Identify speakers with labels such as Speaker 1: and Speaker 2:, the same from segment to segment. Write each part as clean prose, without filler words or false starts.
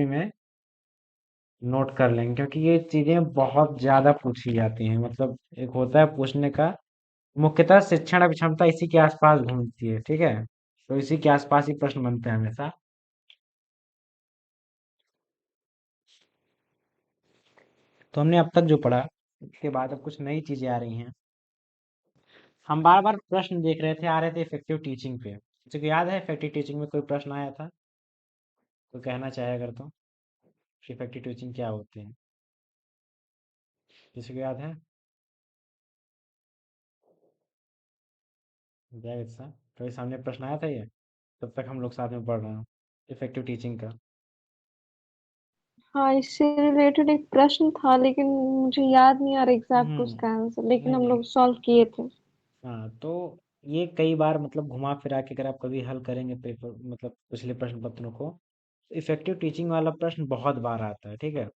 Speaker 1: में नोट कर लेंगे, क्योंकि ये चीजें बहुत ज्यादा पूछी जाती हैं। मतलब एक होता है पूछने का, मुख्यतः शिक्षण अभिक्षमता इसी के आसपास घूमती है, ठीक है। तो इसी के आसपास ही प्रश्न बनते हैं हमेशा। तो हमने अब तक जो पढ़ा, उसके बाद अब कुछ नई चीजें आ रही हैं। हम बार बार प्रश्न देख रहे थे, आ रहे थे इफेक्टिव टीचिंग पे। किसी को याद है इफेक्टिव टीचिंग में कोई प्रश्न आया था? कोई कहना चाहे अगर तो, इफेक्टिव टीचिंग क्या होती है? किसी को याद है? जय सा तो सामने प्रश्न आया था ये, तब तक हम लोग साथ में पढ़ रहे हैं इफेक्टिव टीचिंग का।
Speaker 2: हाँ, इससे रिलेटेड एक प्रश्न था, लेकिन मुझे याद नहीं आ रहा एग्जैक्ट
Speaker 1: हम्म।
Speaker 2: उसका आंसर, लेकिन
Speaker 1: नहीं
Speaker 2: हम
Speaker 1: नहीं।
Speaker 2: लोग सॉल्व किए थे।
Speaker 1: हाँ, तो ये कई बार मतलब घुमा फिरा के अगर आप कभी हल करेंगे पेपर, मतलब पिछले प्रश्न पत्रों को, इफेक्टिव टीचिंग वाला प्रश्न बहुत बार आता है, ठीक है।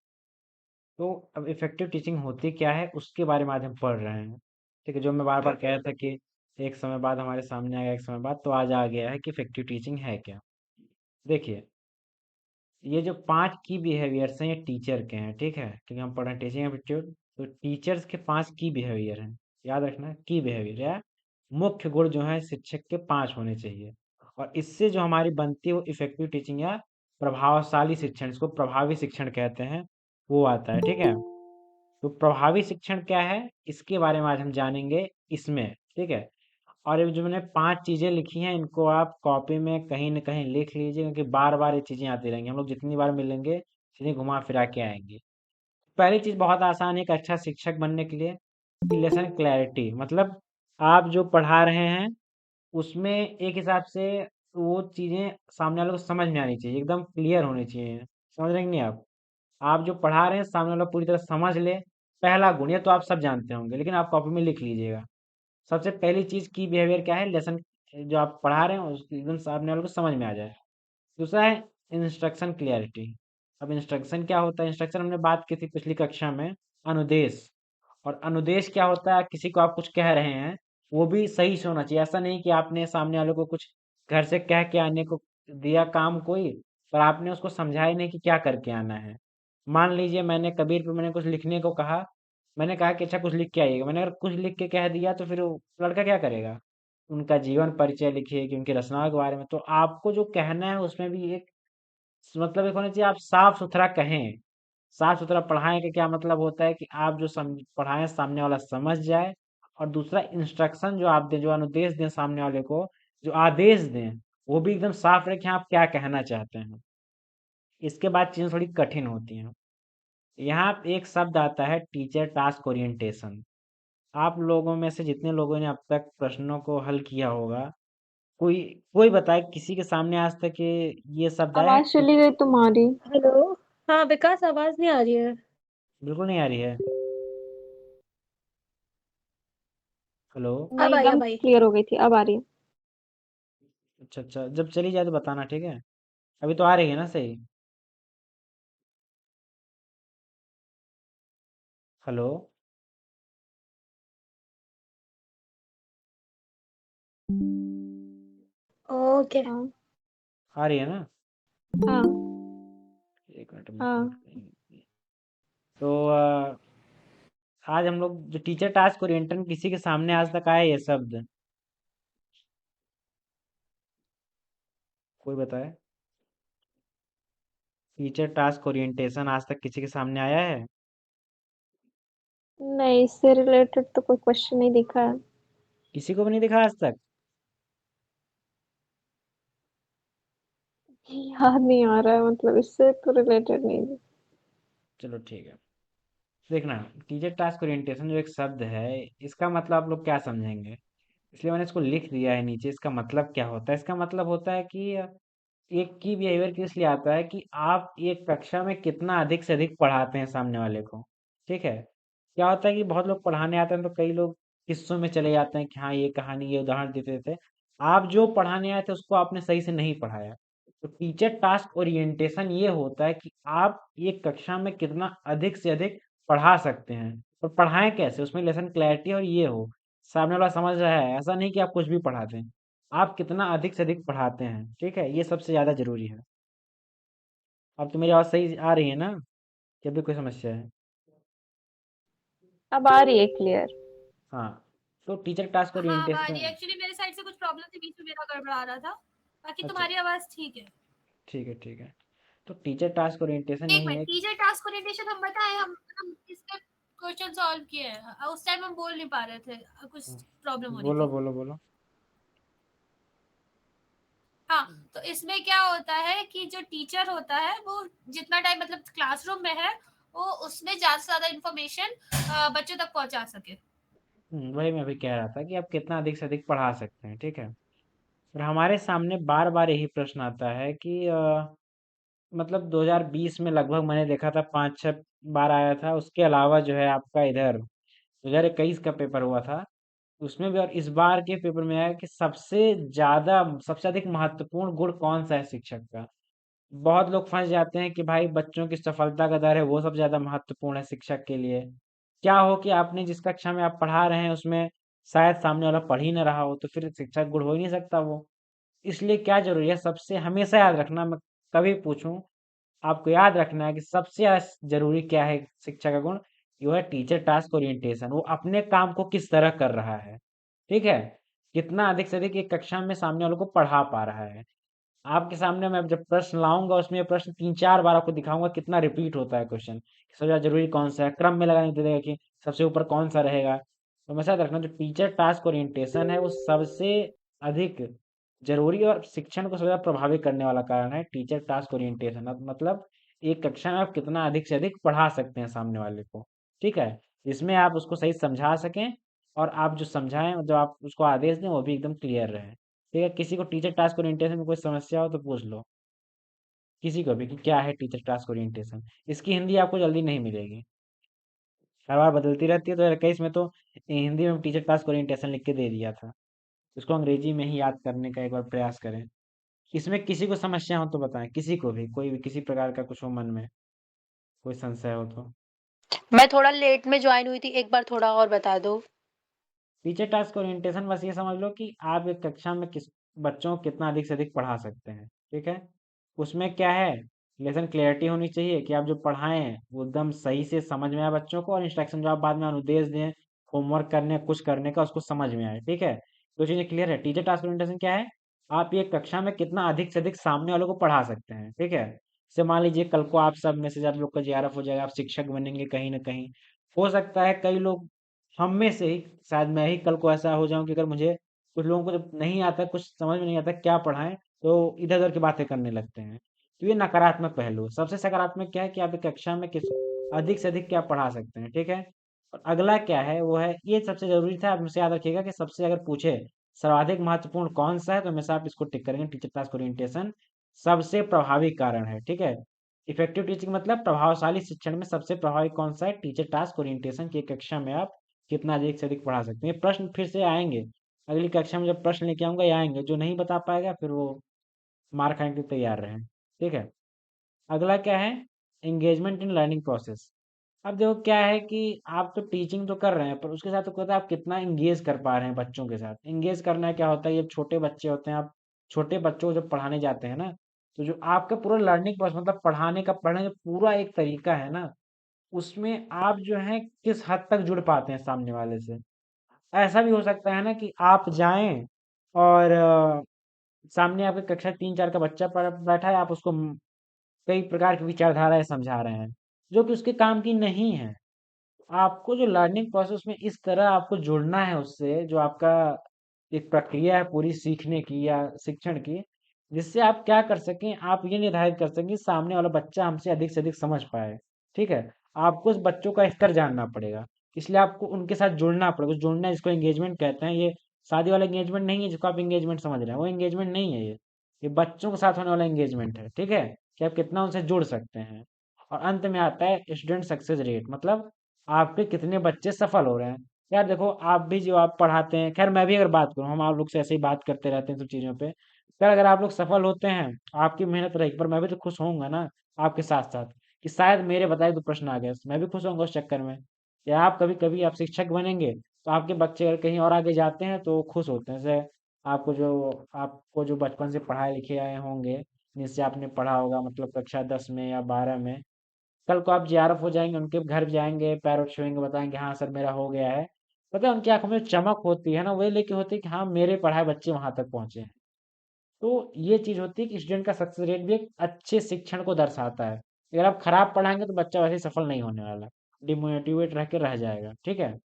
Speaker 1: तो अब इफेक्टिव टीचिंग होती क्या है उसके बारे में आज हम पढ़ रहे हैं, ठीक है। जो मैं बार बार कह रहा था कि एक समय बाद हमारे सामने आएगा, एक समय बाद, तो आज आ गया है कि इफेक्टिव टीचिंग है क्या। देखिए, ये जो 5 की बिहेवियर्स हैं, ये टीचर के हैं, ठीक है, क्योंकि हम पढ़ रहे हैं टीचिंग एप्टीट्यूड। तो टीचर्स के 5 की बिहेवियर हैं। याद रखना, की बिहेवियर या मुख्य गुण जो है शिक्षक के 5 होने चाहिए। और इससे जो हमारी बनती है वो इफेक्टिव टीचिंग या प्रभावशाली शिक्षण, इसको प्रभावी शिक्षण कहते हैं, वो आता है, ठीक है। तो प्रभावी शिक्षण क्या है, इसके बारे में आज हम जानेंगे इसमें, ठीक है। और ये जो मैंने 5 चीजें लिखी हैं, इनको आप कॉपी में कहीं न कहीं लिख लीजिए, क्योंकि बार बार ये चीजें आती रहेंगी। हम लोग जितनी बार मिलेंगे चीजें घुमा फिरा के आएंगे। पहली चीज बहुत आसान है एक अच्छा शिक्षक बनने के लिए, लेसन क्लैरिटी। मतलब आप जो पढ़ा रहे हैं उसमें एक हिसाब से वो चीजें सामने वाले को समझ में आनी चाहिए, एकदम क्लियर होनी चाहिए। समझ रहे हैं कि नहीं आप जो पढ़ा रहे हैं सामने वाला पूरी तरह समझ ले। पहला गुण, ये तो आप सब जानते होंगे, लेकिन आप कॉपी में लिख लीजिएगा। सबसे पहली चीज की बिहेवियर क्या है, लेसन जो आप पढ़ा रहे हैं उसको एकदम सामने वाले को समझ में आ जाए। दूसरा है इंस्ट्रक्शन क्लियरिटी। अब इंस्ट्रक्शन क्या होता है, इंस्ट्रक्शन हमने बात की थी पिछली कक्षा में। अनुदेश। और अनुदेश क्या होता है, किसी को आप कुछ कह रहे हैं, वो भी सही से होना चाहिए। ऐसा नहीं कि आपने सामने वाले को कुछ घर से कह के आने को दिया काम कोई, पर आपने उसको समझाया नहीं कि क्या करके आना है। मान लीजिए मैंने कबीर पे मैंने कुछ लिखने को कहा, मैंने कहा कि अच्छा कुछ लिख के आइएगा। मैंने अगर कुछ लिख के कह दिया तो फिर वो लड़का क्या करेगा? उनका जीवन परिचय लिखिए कि उनकी रचनाओं के बारे में। तो आपको जो कहना है उसमें भी एक मतलब एक होना चाहिए, आप साफ सुथरा कहें। साफ सुथरा पढ़ाएं का क्या मतलब होता है कि आप जो पढ़ाएं सामने वाला समझ जाए। और दूसरा, इंस्ट्रक्शन जो आप दें, जो अनुदेश दें सामने वाले को, जो आदेश दें, वो भी एकदम साफ रखें आप क्या कहना चाहते हैं। इसके बाद चीजें थोड़ी कठिन होती हैं। यहाँ एक शब्द आता है टीचर टास्क ओरिएंटेशन। आप लोगों में से जितने लोगों ने अब तक प्रश्नों को हल किया होगा, कोई कोई बताए किसी के सामने आज तक ये शब्द आया है?
Speaker 2: आवाज चली गई तुम्हारी।
Speaker 3: हेलो। हाँ विकास, आवाज नहीं आ रही है।
Speaker 1: बिल्कुल नहीं आ रही है। हेलो।
Speaker 2: नहीं,
Speaker 3: अब आई
Speaker 2: एकदम
Speaker 3: अब आई।
Speaker 2: क्लियर हो गई थी, अब आ रही है।
Speaker 1: अच्छा अच्छा, जब चली जाए तो बताना, ठीक है। अभी तो आ रही है ना सही? हेलो।
Speaker 3: ओके।
Speaker 2: हाँ।
Speaker 1: आ रही है ना?
Speaker 2: हाँ।
Speaker 1: एक मिनट में नोट
Speaker 2: हाँ।
Speaker 1: करेंगे। तो आज हम लोग जो टीचर टास्क ओरिएंटेशन, किसी के सामने आज तक आया ये शब्द? कोई बताए। टीचर टास्क ओरिएंटेशन आज तक किसी के सामने आया है?
Speaker 2: नहीं, इससे रिलेटेड तो कोई क्वेश्चन नहीं दिखा है।
Speaker 1: किसी को भी नहीं दिखा आज तक?
Speaker 2: याद नहीं आ रहा है, मतलब इससे तो रिलेटेड नहीं।
Speaker 1: चलो ठीक है। देखना, टीचर टास्क ओरिएंटेशन जो एक शब्द है, इसका मतलब आप लोग क्या समझेंगे, इसलिए मैंने इसको लिख दिया है नीचे। इसका मतलब क्या होता है, इसका मतलब होता है कि एक की बिहेवियर किस लिए आता है कि आप एक कक्षा में कितना अधिक से अधिक पढ़ाते हैं सामने वाले को, ठीक है। क्या होता है कि बहुत लोग पढ़ाने आते हैं तो कई लोग किस्सों में चले जाते हैं कि हाँ ये कहानी, ये उदाहरण देते थे। आप जो पढ़ाने आए थे उसको आपने सही से नहीं पढ़ाया। तो टीचर टास्क ओरिएंटेशन ये होता है कि आप एक कक्षा में कितना अधिक से अधिक पढ़ा सकते हैं, और पढ़ाएं कैसे, उसमें लेसन क्लैरिटी और ये हो, सामने वाला समझ रहा है। ऐसा नहीं कि आप कुछ भी पढ़ा दें, आप कितना अधिक से अधिक पढ़ाते हैं, ठीक है, ये सबसे ज्यादा जरूरी है। अब तो मेरी आवाज़ सही आ रही है ना, कि अभी कोई समस्या है?
Speaker 2: अब आ रही है क्लियर।
Speaker 1: हाँ, तो टीचर टास्क
Speaker 3: हाँ भाई,
Speaker 1: ओरिएंटेशन।
Speaker 3: एक्चुअली मेरे साइड से कुछ प्रॉब्लम थी, बीच में मेरा गड़बड़ा रहा था। बाकी
Speaker 1: अच्छा,
Speaker 3: तुम्हारी आवाज ठीक है।
Speaker 1: ठीक है, ठीक है। तो टीचर टास्क ओरिएंटेशन
Speaker 3: एक
Speaker 1: यही
Speaker 3: मिनट,
Speaker 1: है कि
Speaker 3: टीचर टास्क ओरिएंटेशन हम बताएं, हम इसके क्वेश्चन सॉल्व किए हैं। उस टाइम हम बोल नहीं पा रहे थे, कुछ प्रॉब्लम हो रही
Speaker 1: बोलो,
Speaker 3: थी।
Speaker 1: बोलो, बोलो।
Speaker 3: हाँ, तो इसमें क्या होता है कि जो टीचर होता है वो जितना टाइम मतलब क्लासरूम में है, वो उसमें ज्यादा से ज्यादा इन्फॉर्मेशन बच्चों तक पहुंचा सके।
Speaker 1: वही मैं अभी कह रहा था कि आप कितना अधिक से अधिक पढ़ा सकते हैं, ठीक है? और हमारे सामने बार-बार यही प्रश्न आता है कि मतलब 2020 में लगभग मैंने देखा था 5-6 बार आया था। उसके अलावा जो है आपका इधर 2021 का पेपर हुआ था, उसमें भी। और इस बार के पेपर में आया कि सबसे अधिक महत्वपूर्ण गुण कौन-सा है शिक्षक का? बहुत लोग फंस जाते हैं कि भाई बच्चों की सफलता का दर है वो सबसे ज्यादा महत्वपूर्ण है शिक्षक के लिए। क्या हो कि आपने जिस कक्षा में आप पढ़ा रहे हैं उसमें शायद सामने वाला पढ़ ही ना रहा हो, तो फिर शिक्षक गुण हो ही नहीं सकता वो। इसलिए क्या जरूरी है, सबसे हमेशा याद रखना, मैं कभी पूछूं आपको याद रखना है कि सबसे जरूरी क्या है शिक्षा का गुण। ये है टीचर टास्क ओरिएंटेशन, वो अपने काम को किस तरह कर रहा है, ठीक है? कितना अधिक से अधिक एक कक्षा में सामने वालों को पढ़ा पा रहा है। आपके सामने मैं जब प्रश्न लाऊंगा उसमें ये प्रश्न 3-4 बार आपको दिखाऊंगा कितना रिपीट होता है क्वेश्चन, सबसे ज्यादा जरूरी कौन सा है, क्रम में लगाने दे देगा कि सबसे ऊपर कौन सा रहेगा। तो हमेशा याद रखना, जो टीचर टास्क ओरिएंटेशन है वो सबसे अधिक जरूरी और शिक्षण को सबसे ज्यादा प्रभावित करने वाला कारण है टीचर टास्क ओरिएंटेशन। अब मतलब एक कक्षा में आप कितना अधिक से अधिक पढ़ा सकते हैं सामने वाले को, ठीक है? इसमें आप उसको सही समझा सकें, और आप जो समझाएं, जो आप उसको आदेश दें, वो भी एकदम क्लियर रहे। ठीक है, किसी को टीचर टास्क ओरिएंटेशन में कोई समस्या हो तो पूछ लो किसी को भी कि क्या है टीचर टास्क ओरिएंटेशन। इसकी हिंदी आपको जल्दी नहीं मिलेगी, हर बार बदलती रहती है। तो 21 में तो हिंदी में टीचर टास्क ओरिएंटेशन लिख के दे दिया था, उसको अंग्रेजी में ही याद करने का एक बार प्रयास करें। इसमें किसी को समस्या हो तो बताएं, किसी को भी, कोई भी किसी प्रकार का कुछ हो मन में, कोई संशय हो तो।
Speaker 4: मैं थोड़ा लेट में ज्वाइन हुई थी, एक बार थोड़ा और बता दो।
Speaker 1: टीचर टास्क ओरिएंटेशन बस ये समझ लो कि आप एक कक्षा में किस बच्चों को कितना अधिक से अधिक पढ़ा सकते हैं, ठीक है? उसमें क्या है, लेसन क्लियरिटी होनी चाहिए कि आप जो पढ़ाएं वो एकदम सही से समझ में आए बच्चों को, और इंस्ट्रक्शन जो आप बाद में अनुदेश दें होमवर्क करने कुछ करने का उसको समझ में आए, ठीक है? तो चीजें क्लियर है। टीचर टास्क ओरिएंटेशन क्या है, आप ये कक्षा में कितना अधिक से अधिक सामने वालों को पढ़ा सकते हैं, ठीक है? जैसे मान लीजिए कल को आप सब में से आप लोग का जेआरएफ हो जाएगा, आप शिक्षक बनेंगे कहीं ना कहीं। हो सकता है कई लोग, हम में से ही शायद मैं ही कल को ऐसा हो जाऊं कि अगर मुझे कुछ लोगों को जब नहीं आता, कुछ समझ में नहीं आता क्या पढ़ाएं, तो इधर उधर की बातें करने लगते हैं। तो ये नकारात्मक पहलू है। सबसे सकारात्मक क्या है कि आप एक कक्षा में किस अधिक से अधिक क्या पढ़ा सकते हैं, ठीक है? और अगला क्या है वो है, ये सबसे जरूरी था, आप मुझसे याद रखिएगा कि सबसे अगर पूछे सर्वाधिक महत्वपूर्ण कौन सा है, तो हमेशा आप इसको टिक करेंगे, टीचर टास्क ओरिएंटेशन सबसे प्रभावी कारण है, ठीक है? इफेक्टिव टीचिंग मतलब प्रभावशाली शिक्षण में सबसे प्रभावी कौन सा है, टीचर टास्क ओरिएंटेशन की कक्षा में आप कितना अधिक से अधिक पढ़ा सकते हैं। ये प्रश्न फिर से आएंगे अगली कक्षा में, जब प्रश्न लेके आऊंगा ये आएंगे, जो नहीं बता पाएगा फिर वो मार खाने के लिए तैयार रहें, ठीक है? अगला क्या है, एंगेजमेंट इन लर्निंग प्रोसेस। अब देखो क्या है कि आप तो टीचिंग तो कर रहे हैं, पर उसके साथ तो कहता है आप कितना इंगेज कर पा रहे हैं बच्चों के साथ। इंगेज करना क्या होता है, ये छोटे बच्चे होते हैं, आप छोटे बच्चों को जब पढ़ाने जाते हैं ना, तो जो आपका पूरा लर्निंग प्रोसेस मतलब पढ़ने का पूरा एक तरीका है ना, उसमें आप जो है किस हद तक जुड़ पाते हैं सामने वाले से। ऐसा भी हो सकता है ना कि आप जाएं और सामने आपके कक्षा 3-4 का बच्चा बैठा है, आप उसको कई प्रकार की विचारधाराएं समझा रहे हैं जो कि उसके काम की नहीं है। आपको जो लर्निंग प्रोसेस में इस तरह आपको जुड़ना है उससे, जो आपका एक प्रक्रिया है पूरी सीखने की या शिक्षण की, जिससे आप क्या कर सकें, आप ये निर्धारित कर सकें कि सामने वाला बच्चा हमसे अधिक से अधिक समझ पाए, ठीक है? आपको उस बच्चों का स्तर जानना पड़ेगा, इसलिए आपको उनके साथ जुड़ना पड़ेगा। जुड़ना जिसको एंगेजमेंट कहते हैं, ये शादी वाला एंगेजमेंट नहीं है जिसको आप एंगेजमेंट समझ रहे हैं, वो एंगेजमेंट नहीं है। ये बच्चों के साथ होने वाला एंगेजमेंट है, ठीक है? कि आप कितना उनसे जुड़ सकते हैं। और अंत में आता है स्टूडेंट सक्सेस रेट, मतलब आपके कितने बच्चे सफल हो रहे हैं। यार देखो, आप भी जो आप पढ़ाते हैं, खैर मैं भी अगर बात करूँ, हम आप लोग से ऐसे ही बात करते रहते हैं सब चीज़ों पे। खैर अगर आप लोग सफल होते हैं, आपकी मेहनत रहेगी, पर मैं भी तो खुश होऊंगा ना आपके साथ साथ, कि शायद मेरे बताए तो प्रश्न आ गए, मैं भी खुश होऊंगा उस चक्कर में। या आप कभी कभी आप शिक्षक बनेंगे, तो आपके बच्चे अगर कहीं और आगे जाते हैं तो वो खुश होते हैं। जैसे आपको जो बचपन से पढ़ाए लिखे आए होंगे, जिससे आपने पढ़ा होगा, मतलब कक्षा 10 में या 12 में। कल को आप जेआरएफ हो जाएंगे, उनके घर जाएंगे, पैरोट छुएंगे, बताएंगे हाँ सर मेरा हो गया है। पता है उनकी आंखों में चमक होती है ना, वही लेके होती है कि हाँ मेरे पढ़ाए बच्चे वहां तक पहुंचे हैं। तो ये चीज होती है कि स्टूडेंट का सक्सेस रेट भी एक अच्छे शिक्षण को दर्शाता है। अगर आप खराब पढ़ाएंगे तो बच्चा वैसे ही सफल नहीं होने वाला, डिमोटिवेट रह के रह जाएगा। ठीक है,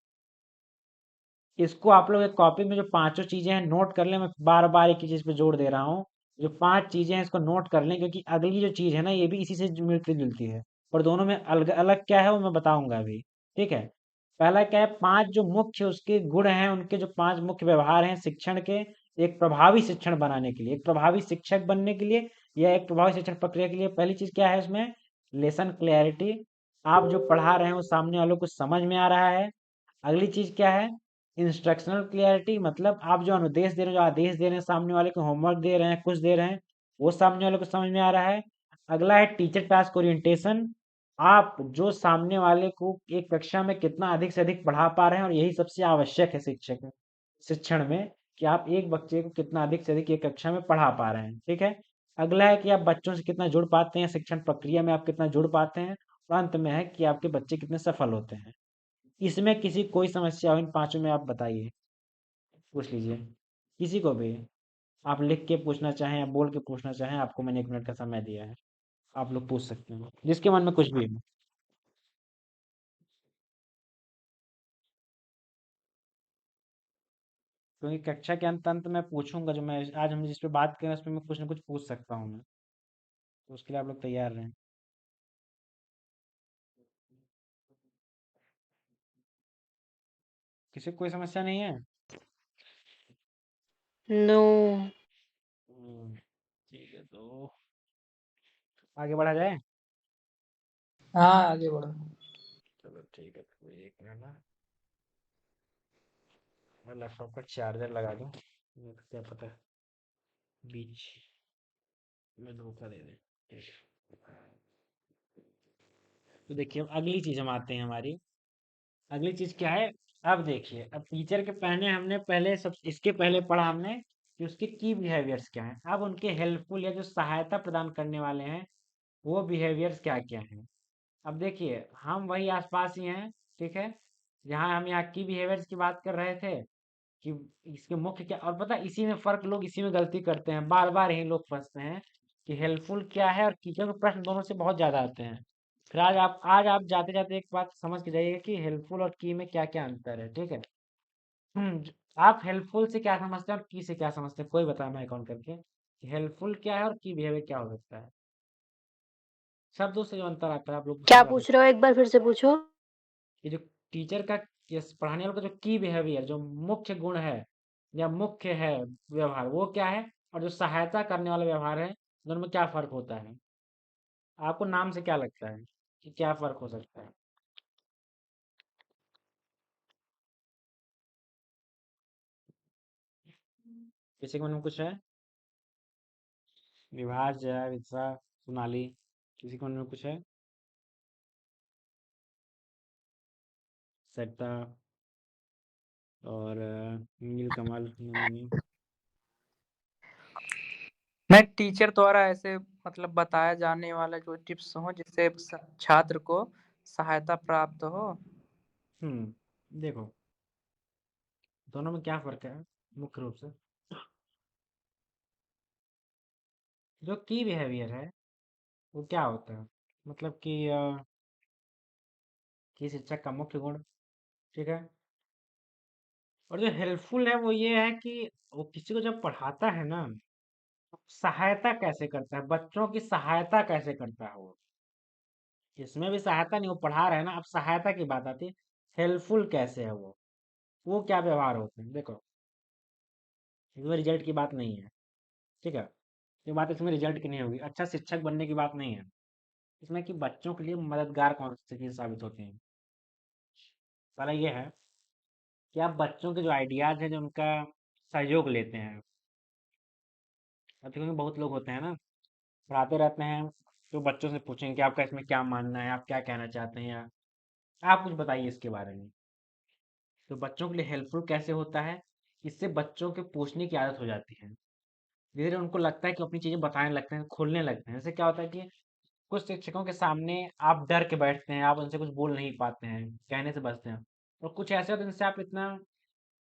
Speaker 1: इसको आप लोग एक कॉपी में जो पांचों चीजें हैं नोट कर लें। मैं बार बार एक ही चीज पे जोर दे रहा हूँ, जो पांच चीजें हैं इसको नोट कर लें, क्योंकि अगली जो चीज है ना ये भी इसी से मिलती जुलती है, और दोनों में अलग अलग क्या है वो मैं बताऊंगा अभी। ठीक है, पहला क्या है, पांच जो मुख्य उसके गुण हैं, उनके जो पांच मुख्य व्यवहार हैं शिक्षण के, एक प्रभावी शिक्षण बनाने के लिए, एक प्रभावी शिक्षक बनने के लिए, या एक प्रभावी शिक्षण प्रक्रिया के लिए। पहली चीज क्या है उसमें, लेसन क्लैरिटी। आप जो पढ़ा रहे हैं वो सामने वालों को समझ में आ रहा है। अगली चीज क्या है, इंस्ट्रक्शनल क्लियरिटी, मतलब आप जो अनुदेश दे रहे हैं, जो आदेश दे रहे हैं, सामने वाले को होमवर्क दे रहे हैं, कुछ दे रहे हैं, वो सामने वाले को समझ में आ रहा है। अगला है टीचर टास्क ओरिएंटेशन। आप जो सामने वाले को एक कक्षा में कितना अधिक से अधिक पढ़ा पा रहे हैं, और यही सबसे आवश्यक है शिक्षक शिक्षण में, कि आप एक बच्चे को कितना अधिक से अधिक एक कक्षा में पढ़ा पा रहे हैं। ठीक है, अगला है कि आप बच्चों से कितना जुड़ पाते हैं, शिक्षण प्रक्रिया में आप कितना जुड़ पाते हैं, और अंत में है कि आपके बच्चे कितने सफल होते हैं। इसमें किसी कोई समस्या हो इन पांचों में, आप बताइए, पूछ लीजिए किसी को भी। आप लिख के पूछना चाहें या बोल के पूछना चाहें, आपको मैंने 1 मिनट का समय दिया है, आप लोग पूछ सकते हैं जिसके मन में कुछ भी हो। क्योंकि कक्षा के अंत अंत में पूछूंगा, जो मैं आज हम जिस पे बात करें उस पर मैं कुछ ना कुछ पूछ सकता हूँ मैं, तो उसके लिए आप लोग तैयार रहें। किसी को कोई समस्या नहीं है?
Speaker 4: नो।
Speaker 1: ठीक है, तो आगे बढ़ा जाए।
Speaker 5: हाँ आगे बढ़ो।
Speaker 1: चलो ठीक है, तो एक मिनट ना, मैं लैपटॉप का चार्जर लगा दूं, नहीं तो क्या पता बीच में धोखा दे दे। ठीक है, तो देखिए अब अगली चीज हम आते हैं हमारी। अगली चीज क्या है, अब देखिए, अब टीचर के पहले हमने पहले सब इसके पहले पढ़ा हमने कि उसके की बिहेवियर्स क्या हैं। अब उनके हेल्पफुल या जो सहायता प्रदान करने वाले हैं वो बिहेवियर्स क्या क्या हैं। अब देखिए हम वही आसपास ही हैं। ठीक है, जहाँ हम यहाँ की बिहेवियर्स की बात कर रहे थे कि इसके मुख्य क्या, और पता है, इसी में फर्क, लोग इसी में गलती करते हैं, बार बार यही लोग फंसते हैं कि हेल्पफुल क्या है और की, क्योंकि प्रश्न दोनों से बहुत ज्यादा आते हैं। फिर आज आप जाते जाते एक बात समझ के जाइएगा कि हेल्पफुल और की में क्या क्या अंतर है। ठीक है, आप हेल्पफुल से क्या समझते हैं और की से क्या समझते हैं, कोई बताए मैं काउंट करके कि हेल्पफुल क्या है और की बिहेवियर क्या हो सकता है। शब्दों से जो अंतर आता है आप लोग
Speaker 4: क्या
Speaker 1: बता
Speaker 4: पूछ
Speaker 1: सकते
Speaker 4: रहे हो, एक बार फिर से पूछो।
Speaker 1: हैं। ये जो टीचर का, ये पढ़ाने वाले का जो की बिहेवियर, जो मुख्य गुण है या मुख्य है व्यवहार, वो क्या है, और जो सहायता करने वाला व्यवहार है, दोनों में क्या फर्क होता है। आपको नाम से क्या लगता है कि क्या फर्क हो सकता है। किसी के मन में कुछ है? विभास, जया, विदिशा, सोनाली, किसी के मन में कुछ है? सरिता और नीलकमल, नंदिनी।
Speaker 5: मैं टीचर द्वारा ऐसे मतलब बताया जाने वाला जो टिप्स हो जिससे छात्र को सहायता प्राप्त हो।
Speaker 1: देखो दोनों में क्या फर्क है मुख्य रूप से। जो की बिहेवियर है वो क्या होता है, मतलब कि शिक्षक का मुख्य गुण। ठीक है, और जो हेल्पफुल है वो ये है कि वो किसी को जब पढ़ाता है ना, सहायता कैसे करता है, बच्चों की सहायता कैसे करता है वो। इसमें भी सहायता नहीं, वो पढ़ा रहे हैं ना, अब सहायता की बात आती है। हेल्पफुल कैसे है वो क्या व्यवहार होते हैं। देखो इसमें रिजल्ट की बात नहीं है। ठीक है, ये बात इसमें रिजल्ट की नहीं होगी, अच्छा शिक्षक बनने की बात नहीं है। इसमें कि बच्चों के लिए मददगार कौन सी चीज साबित होती है। पहला ये है कि आप बच्चों के जो आइडियाज हैं, जो उनका सहयोग लेते हैं। अब क्योंकि बहुत लोग होते हैं ना, पढ़ाते रहते हैं, तो बच्चों से पूछेंगे कि आपका इसमें क्या मानना है, आप क्या कहना चाहते हैं, या आप कुछ बताइए इसके बारे में। तो बच्चों के लिए हेल्पफुल कैसे होता है, इससे बच्चों के पूछने की आदत हो जाती है। धीरे धीरे उनको लगता है कि अपनी चीजें बताने लगते हैं, खोलने लगते हैं। जैसे क्या होता है कि कुछ शिक्षकों के सामने आप डर के बैठते हैं, आप उनसे कुछ बोल नहीं पाते हैं, कहने से बचते हैं। और कुछ ऐसे होते हैं जिनसे आप इतना,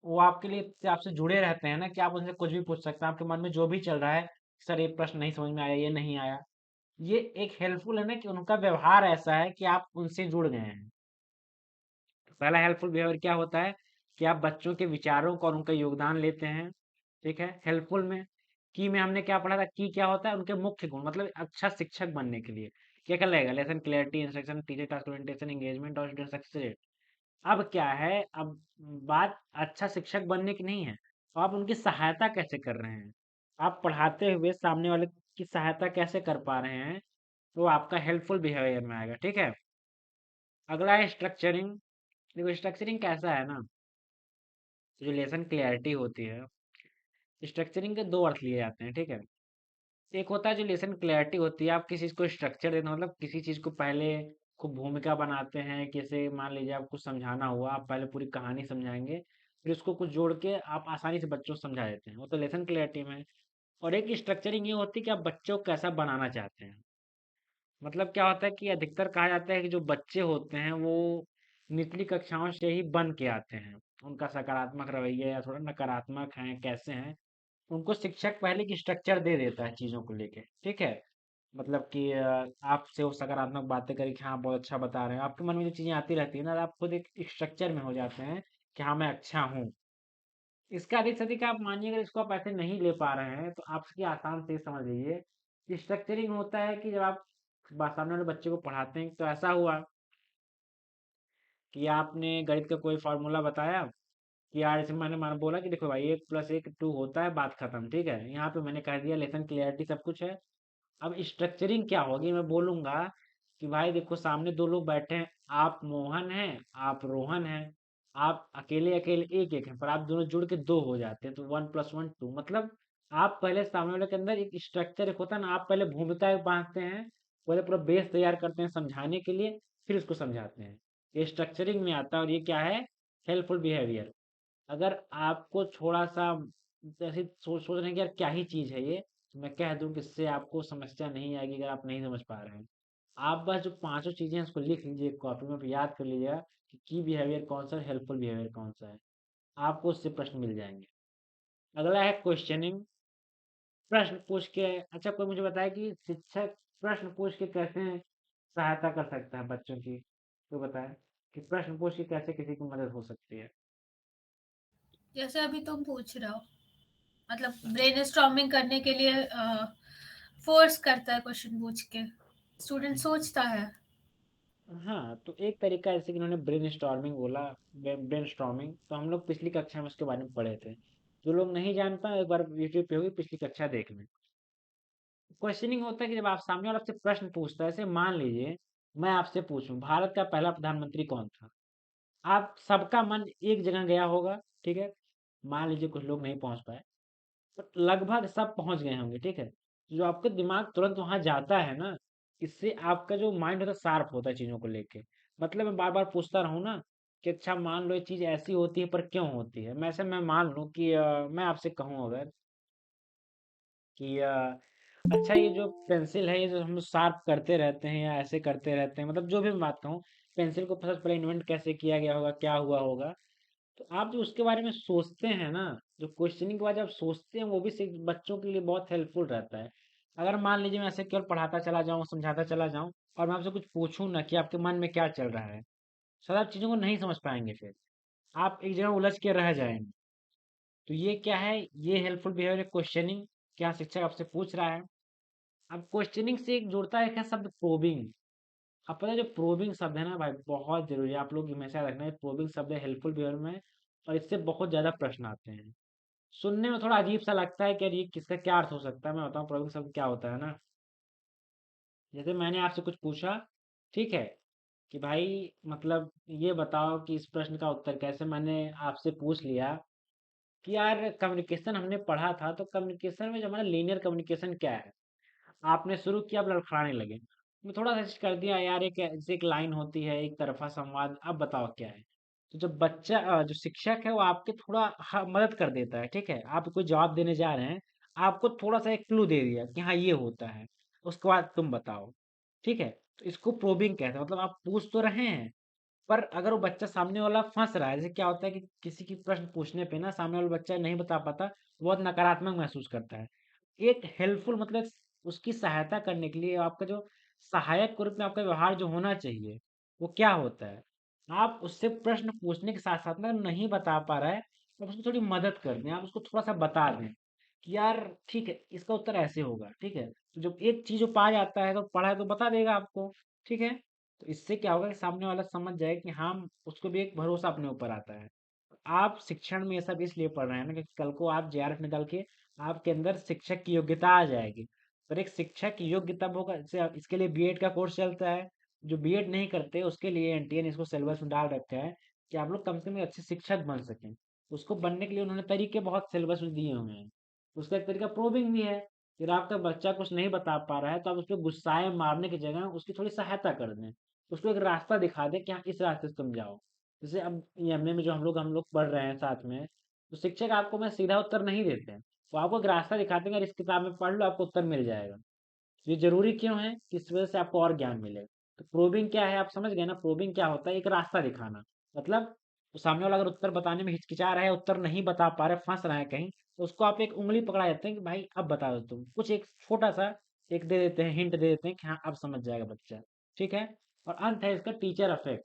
Speaker 1: वो आपके लिए इतने आपसे जुड़े रहते हैं ना कि आप उनसे कुछ भी पूछ सकते हैं। आपके मन में जो भी चल रहा है, सर ये प्रश्न नहीं समझ में आया, ये नहीं आया, ये एक हेल्पफुल है ना कि उनका व्यवहार ऐसा है कि आप उनसे जुड़ गए हैं। पहला हेल्पफुल बिहेवियर क्या होता है कि आप बच्चों के विचारों को और उनका योगदान लेते हैं। ठीक है, हेल्पफुल में की में हमने क्या पढ़ा था, की क्या होता है, उनके मुख्य गुण, मतलब अच्छा शिक्षक बनने के लिए क्या क्या लगेगा, lesson clarity, instruction, teacher task orientation, engagement और स्टूडेंट सक्सेस रेट। अब क्या है, अब बात अच्छा शिक्षक बनने की नहीं है, तो आप उनकी सहायता कैसे कर रहे हैं, आप पढ़ाते हुए सामने वाले की सहायता कैसे कर पा रहे हैं, तो आपका हेल्पफुल बिहेवियर में आएगा। ठीक है, अगला है स्ट्रक्चरिंग। देखो स्ट्रक्चरिंग कैसा है ना, जो लेसन क्लैरिटी होती है, स्ट्रक्चरिंग के दो अर्थ लिए जाते हैं। ठीक है, एक होता है जो लेसन क्लैरिटी होती है, आप किसी चीज को स्ट्रक्चर देना, मतलब किसी चीज को पहले खूब भूमिका बनाते हैं, कैसे मान लीजिए आपको समझाना हुआ, आप पहले पूरी कहानी समझाएंगे, फिर उसको कुछ जोड़ के आप आसानी से बच्चों को समझा देते हैं, वो तो लेसन क्लैरिटी में है। और एक स्ट्रक्चरिंग ये होती है कि आप बच्चों को कैसा बनाना चाहते हैं। मतलब क्या होता है कि अधिकतर कहा जाता है कि जो बच्चे होते हैं वो निचली कक्षाओं से ही बन के आते हैं, उनका सकारात्मक रवैया या थोड़ा नकारात्मक है, कैसे हैं, उनको शिक्षक पहले की स्ट्रक्चर दे देता है चीज़ों को लेके। ठीक है, मतलब कि आपसे वो सकारात्मक बातें करें कि हाँ बहुत अच्छा बता रहे हैं, आपके मन में जो चीज़ें आती रहती है ना, आप खुद एक स्ट्रक्चर में हो जाते हैं कि हाँ मैं अच्छा हूँ। इसका अधिक से अधिक आप मानिए, अगर इसको आप ऐसे नहीं ले पा रहे हैं तो आप इसकी आसान से समझ लीजिए कि स्ट्रक्चरिंग होता है कि जब आप सामने वाले बच्चे को पढ़ाते हैं, तो ऐसा हुआ कि आपने गणित का कोई फार्मूला बताया कि यार इसमें मैंने मान बोला कि देखो भाई 1+1 2 होता है, बात खत्म। ठीक है, यहाँ पे मैंने कह दिया, लेसन क्लियरिटी सब कुछ है। अब स्ट्रक्चरिंग क्या होगी, मैं बोलूंगा कि भाई देखो सामने दो लोग बैठे हैं, आप मोहन हैं, आप रोहन हैं, आप अकेले अकेले एक एक हैं, पर आप दोनों जुड़ के दो हो जाते हैं, तो 1+1 2, मतलब आप पहले सामने वाले के अंदर एक स्ट्रक्चर एक होता है ना, आप पहले भूमिका एक बांधते हैं, पहले पूरा बेस तैयार करते हैं समझाने के लिए, फिर उसको समझाते हैं। ये स्ट्रक्चरिंग में आता है, और ये क्या है, हेल्पफुल बिहेवियर। अगर आपको थोड़ा-सा ऐसे सोच रहे हैं कि यार क्या ही चीज़ है ये, तो मैं कह दूँ कि इससे आपको समस्या नहीं आएगी अगर आप नहीं समझ पा रहे हैं। आप बस जो पाँचों चीज़ें हैं उसको लिख लीजिए कॉपी में, फिर याद कर लीजिएगा कि की बिहेवियर कौन-सा है, हेल्पफुल बिहेवियर कौन-सा है। आपको उससे प्रश्न मिल जाएँगे। अगला है क्वेश्चनिंग। प्रश्न पूछ के, अच्छा कोई मुझे बताए कि शिक्षक प्रश्न पूछ के कैसे सहायता कर सकता है बच्चों की? कोई बताए कि प्रश्न पूछ के कैसे किसी की मदद हो सकती है?
Speaker 3: जैसे अभी तुम पूछ रहे हो, मतलब ब्रेनस्टॉर्मिंग करने के लिए फोर्स करता है क्वेश्चन पूछ के, स्टूडेंट सोचता है।
Speaker 1: हाँ, तो एक तरीका जैसे कि इन्होंने ब्रेनस्टॉर्मिंग बोला, ब्रेनस्टॉर्मिंग, तो हम लोग पिछली कक्षा में उसके बारे में पढ़े थे। जो लोग नहीं जान पाए, एक बार यूट्यूब पे होगी पिछली कक्षा देख लें। क्वेश्चनिंग होता है कि जब आप सामने वाला आपसे प्रश्न पूछता है, जैसे मान लीजिए मैं आपसे पूछूं भारत का पहला प्रधानमंत्री कौन था, आप सबका मन एक जगह गया होगा। ठीक है, मान लीजिए कुछ लोग नहीं पहुंच पाए, बट लगभग सब पहुंच गए होंगे। ठीक है, जो आपका दिमाग तुरंत वहां जाता है ना, इससे आपका जो माइंड होता है शार्प होता है चीजों को लेके। मतलब मैं बार बार पूछता रहूं ना कि अच्छा मान लो ये चीज ऐसी होती है पर क्यों होती है, मैं मान लूं कि मैं आपसे कहूं अगर कि अच्छा ये जो पेंसिल है, ये जो हम शार्प करते रहते हैं या ऐसे करते रहते हैं, मतलब जो भी मैं बात कहूँ, पेंसिल को सबसे पहले इन्वेंट कैसे किया गया होगा, क्या हुआ होगा, तो आप जो उसके बारे में सोचते हैं ना, जो क्वेश्चनिंग के बाद जब सोचते हैं, वो भी बच्चों के लिए बहुत हेल्पफुल रहता है। अगर मान लीजिए मैं ऐसे केवल पढ़ाता चला जाऊँ, समझाता चला जाऊँ, और मैं आपसे कुछ पूछूं ना कि आपके मन में क्या चल रहा है, शायद आप चीज़ों को नहीं समझ पाएंगे, फिर आप एक जगह उलझ के रह जाएंगे। तो ये क्या है, ये हेल्पफुल बिहेवियर क्वेश्चनिंग, क्या शिक्षक आपसे पूछ रहा है। अब क्वेश्चनिंग से एक जुड़ता है क्या शब्द, प्रोबिंग। अब पता है जो प्रोबिंग शब्द है ना भाई, बहुत जरूरी है, आप लोग हमेशा रखना है, प्रोबिंग शब्द है हेल्पफुल बिहेवियर में, और इससे बहुत ज्यादा प्रश्न आते हैं। सुनने में थोड़ा अजीब सा लगता है कि यार ये किसका क्या अर्थ हो सकता है, मैं बताऊं प्रोबिंग शब्द क्या होता है ना। जैसे मैंने आपसे कुछ पूछा, ठीक है, कि भाई मतलब ये बताओ कि इस प्रश्न का उत्तर कैसे, मैंने आपसे पूछ लिया कि यार कम्युनिकेशन हमने पढ़ा था, तो कम्युनिकेशन में जो हमारा लीनियर कम्युनिकेशन क्या है, आपने शुरू किया, अब लड़खड़ाने लगे, मैं थोड़ा सा कर दिया यार, एक जैसे एक लाइन होती है, एक तरफा संवाद, अब बताओ क्या है। तो जब बच्चा जो शिक्षक है वो आपके थोड़ा मदद कर देता है। ठीक है, आप कोई जवाब देने जा रहे हैं, आपको थोड़ा-सा एक क्लू दे दिया कि हाँ, ये होता है, उसके बाद तुम बताओ, ठीक है? तो इसको प्रोबिंग कहते हैं, मतलब आप पूछ तो रहे हैं, पर अगर वो बच्चा सामने वाला फँस रहा है, जैसे क्या होता है कि किसी की प्रश्न पूछने पे ना सामने वाला बच्चा नहीं बता पाता, बहुत नकारात्मक महसूस करता है। एक हेल्पफुल मतलब उसकी सहायता करने के लिए आपका जो सहायक के रूप में आपका व्यवहार जो होना चाहिए, वो क्या होता है? आप उससे प्रश्न पूछने के साथ-साथ ना नहीं बता पा रहा है, तो उसकी थोड़ी मदद कर दें, आप उसको थोड़ा-सा बता दें कि यार ठीक है, इसका उत्तर ऐसे होगा, ठीक है? तो जब एक चीज़ वो पा जाता है, तो पढ़ा है तो बता देगा आपको, ठीक है? तो इससे क्या होगा कि सामने वाला समझ जाए कि हाँ, उसको भी एक भरोसा अपने ऊपर आता है। आप शिक्षण में ये सब इसलिए पढ़ रहे हैं ना क्योंकि कल को आप जेआरएफ निकाल के आपके अंदर शिक्षक की योग्यता आ जाएगी। पर एक शिक्षक की योग्य तब होगा जैसे इसके लिए बीएड का कोर्स चलता है। जो बीएड नहीं करते उसके लिए एनटीए ने इसको सिलेबस में डाल रखा है कि आप लोग कम से कम एक अच्छे शिक्षक बन सकें। उसको बनने के लिए उन्होंने तरीके बहुत सिलेबस में दिए हुए हैं। उसका एक तरीका प्रोबिंग भी है। फिर आपका बच्चा कुछ नहीं बता पा रहा है तो आप उसको गुस्साए मारने की जगह उसकी थोड़ी सहायता कर दें। उसको एक रास्ता दिखा दें कि हाँ इस रास्ते से तुम जाओ। जैसे अब एमए में जो हम लोग पढ़ रहे हैं साथ में, तो शिक्षक आपको मैं सीधा उत्तर नहीं देते हैं। वो आपको एक रास्ता दिखाते हैं, अगर इस किताब में पढ़ लो आपको उत्तर मिल जाएगा। ये ज़रूरी क्यों है? कि इस वजह से आपको और ज्ञान मिले। तो प्रोबिंग क्या है आप समझ गए ना? प्रोबिंग क्या होता है? एक रास्ता दिखाना। मतलब तो सामने वाला अगर उत्तर बताने में हिचकिचा रहा है, उत्तर नहीं बता पा रहा है, फँस रहा है कहीं, तो उसको आप एक उँगली पकड़ा देते हैं कि भाई अब बता दो तुम। कुछ एक छोटा-सा एक दे देते हैं, हिंट दे देते हैं कि हाँ, अब समझ जाएगा बच्चा। ठीक है? और अंत है इसका टीचर इफेक्ट।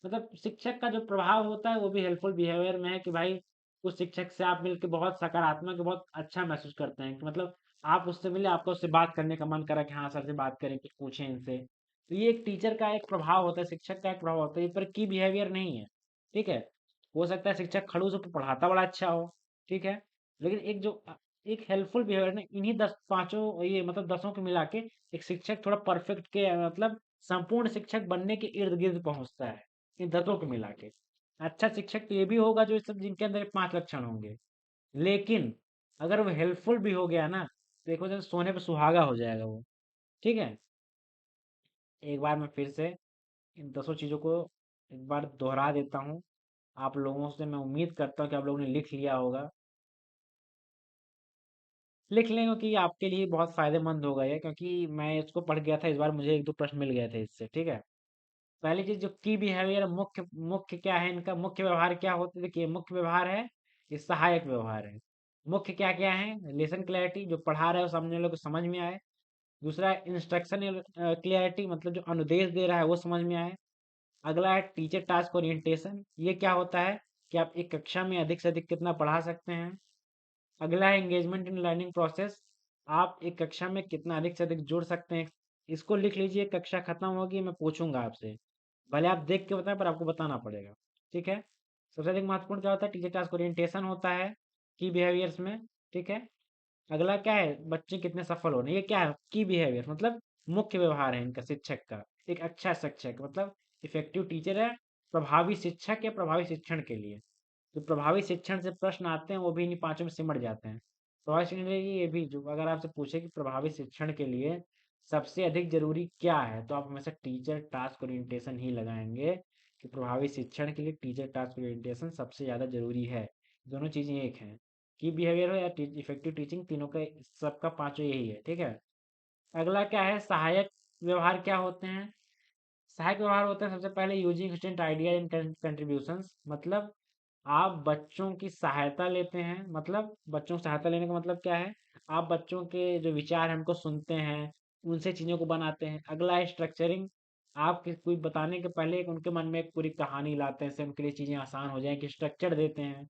Speaker 1: मतलब शिक्षक का जो प्रभाव होता है वो भी हेल्पफुल बिहेवियर में है कि भाई उस शिक्षक से आप मिलके बहुत सकारात्मक बहुत अच्छा महसूस करते हैं कि मतलब आप उससे मिले आपको उससे बात करने का मन करा कि हाँ सर से बात करें कुछ पूछें इनसे। तो ये एक टीचर का एक प्रभाव होता है, शिक्षक का एक प्रभाव होता है, ये पर की बिहेवियर नहीं है। ठीक है? हो सकता है शिक्षक खड़ूस होकर पढ़ाता बड़ा अच्छा हो, ठीक है? लेकिन एक जो एक हेल्पफुल बिहेवियर ना इन्हीं 10 पाँचों ये मतलब 10ओं को मिला के एक शिक्षक थोड़ा परफेक्ट के मतलब संपूर्ण शिक्षक बनने के इर्द-गिर्द पहुँचता है। इन तत्वों को मिला के। अच्छा शिक्षक तो ये भी होगा जो इस सब जिनके अंदर ये 5 लक्षण होंगे। लेकिन अगर वो हेल्पफुल भी हो गया ना, तो देखो जैसे सोने पे सुहागा हो जाएगा वो। ठीक है? एक बार मैं फिर से इन 10 चीज़ों को एक बार दोहरा देता हूँ। आप लोगों से मैं उम्मीद करता हूँ कि आप लोगों ने लिख लिया होगा। लिख लें क्योंकि आपके लिए बहुत फ़ायदेमंद होगा ये क्योंकि मैं इसको पढ़ गया था इस बार मुझे 1-2 प्रश्न मिल गए थे इससे, ठीक है? पहली चीज़ जो की बिहेवियर मुख्य मुख्य क्या है इनका मुख्य व्यवहार क्या होता है देखिए मुख्य व्यवहार है ये सहायक व्यवहार है। मुख्य क्या क्या है लेसन क्लैरिटी जो पढ़ा रहा है वो सामने वाले को समझ में आए। दूसरा इंस्ट्रक्शन क्लैरिटी मतलब जो अनुदेश दे रहा है वो समझ में आए। अगला है टीचर टास्क ओरिएंटेशन ये क्या होता है कि आप एक कक्षा में अधिक से अधिक कितना पढ़ा सकते हैं। अगला है एंगेजमेंट इन लर्निंग प्रोसेस आप एक कक्षा में कितना अधिक से अधिक जुड़ सकते हैं। इसको लिख लीजिए कक्षा खत्म होगी मैं पूछूंगा आपसे भले आप देख के बताएं पर आपको बताना पड़ेगा। ठीक है? सबसे अधिक महत्वपूर्ण क्या होता है टीचर टास्क ओरिएंटेशन होता है की बिहेवियर्स में। ठीक है? अगला क्या है बच्चे कितने सफल हो रहे हैं ये क्या है की बिहेवियर मतलब मुख्य व्यवहार है इनका शिक्षक का। एक अच्छा शिक्षक मतलब इफेक्टिव टीचर है प्रभावी शिक्षक या प्रभावी शिक्षण के लिए। जो प्रभावी शिक्षण से प्रश्न आते हैं वो भी इन्हीं पांचों में सिमट जाते हैं। प्रभावी शिक्षण के लिए ये भी जो अगर आपसे पूछे कि प्रभावी शिक्षण के लिए सबसे अधिक जरूरी क्या है तो आप हमेशा टीचर टास्क ओरिएंटेशन ही लगाएंगे कि प्रभावी शिक्षण के लिए टीचर टास्क ओरिएंटेशन सबसे ज़्यादा जरूरी है। दोनों चीज़ें एक हैं की बिहेवियर हो या इफेक्टिव टीचिंग तीनों का सबका पांचों यही है। ठीक है? अगला क्या है सहायक व्यवहार क्या होते हैं। सहायक व्यवहार होता है सबसे पहले using student idea and contributions मतलब आप बच्चों की सहायता लेते हैं मतलब बच्चों की सहायता लेने का मतलब क्या है आप बच्चों के जो विचार हैं उनको सुनते हैं उनसे चीज़ों को बनाते हैं। अगला है स्ट्रक्चरिंग आप कोई बताने के पहले एक उनके मन में एक पूरी कहानी लाते हैं इससे उनके लिए चीज़ें आसान हो जाए कि स्ट्रक्चर देते हैं।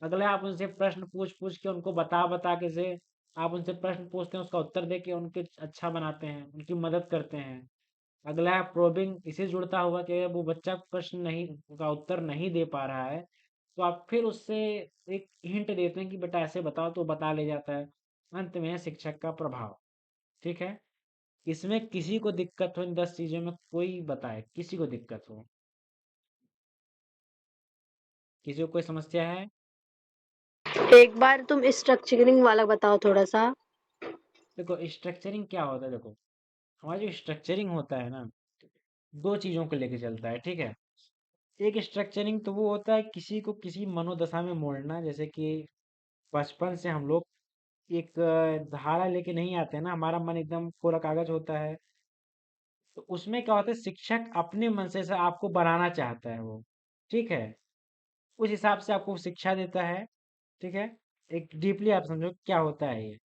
Speaker 1: अगला आप उनसे प्रश्न पूछ पूछ के उनको बता बता के से आप उनसे प्रश्न पूछते हैं उसका उत्तर दे के उनके अच्छा बनाते हैं उनकी मदद करते हैं। अगला है प्रोबिंग इसी से जुड़ता हुआ कि अगर वो बच्चा प्रश्न नहीं का उत्तर नहीं दे पा रहा है तो आप फिर उससे एक हिंट देते हैं कि बेटा ऐसे बताओ तो बता ले जाता है। अंत में है शिक्षक का प्रभाव। ठीक है? इसमें किसी को दिक्कत हो इन 10 चीजों में कोई बताए किसी को दिक्कत हो किसी को कोई समस्या है।
Speaker 4: एक बार तुम स्ट्रक्चरिंग वाला बताओ थोड़ा सा।
Speaker 1: देखो स्ट्रक्चरिंग क्या होता है देखो हमारा जो स्ट्रक्चरिंग होता है ना दो चीजों को लेके चलता है। ठीक है? एक स्ट्रक्चरिंग तो वो होता है किसी को किसी मनोदशा में मोड़ना जैसे कि बचपन से हम लोग एक धारा लेके नहीं आते हैं ना, हमारा मन एकदम कोरा कागज होता है। तो उसमें क्या होता है, शिक्षक अपने मन से आपको बनाना चाहता है वो, ठीक है। उस हिसाब से आपको शिक्षा देता है, ठीक है। एक डीपली आप समझो क्या होता है ये।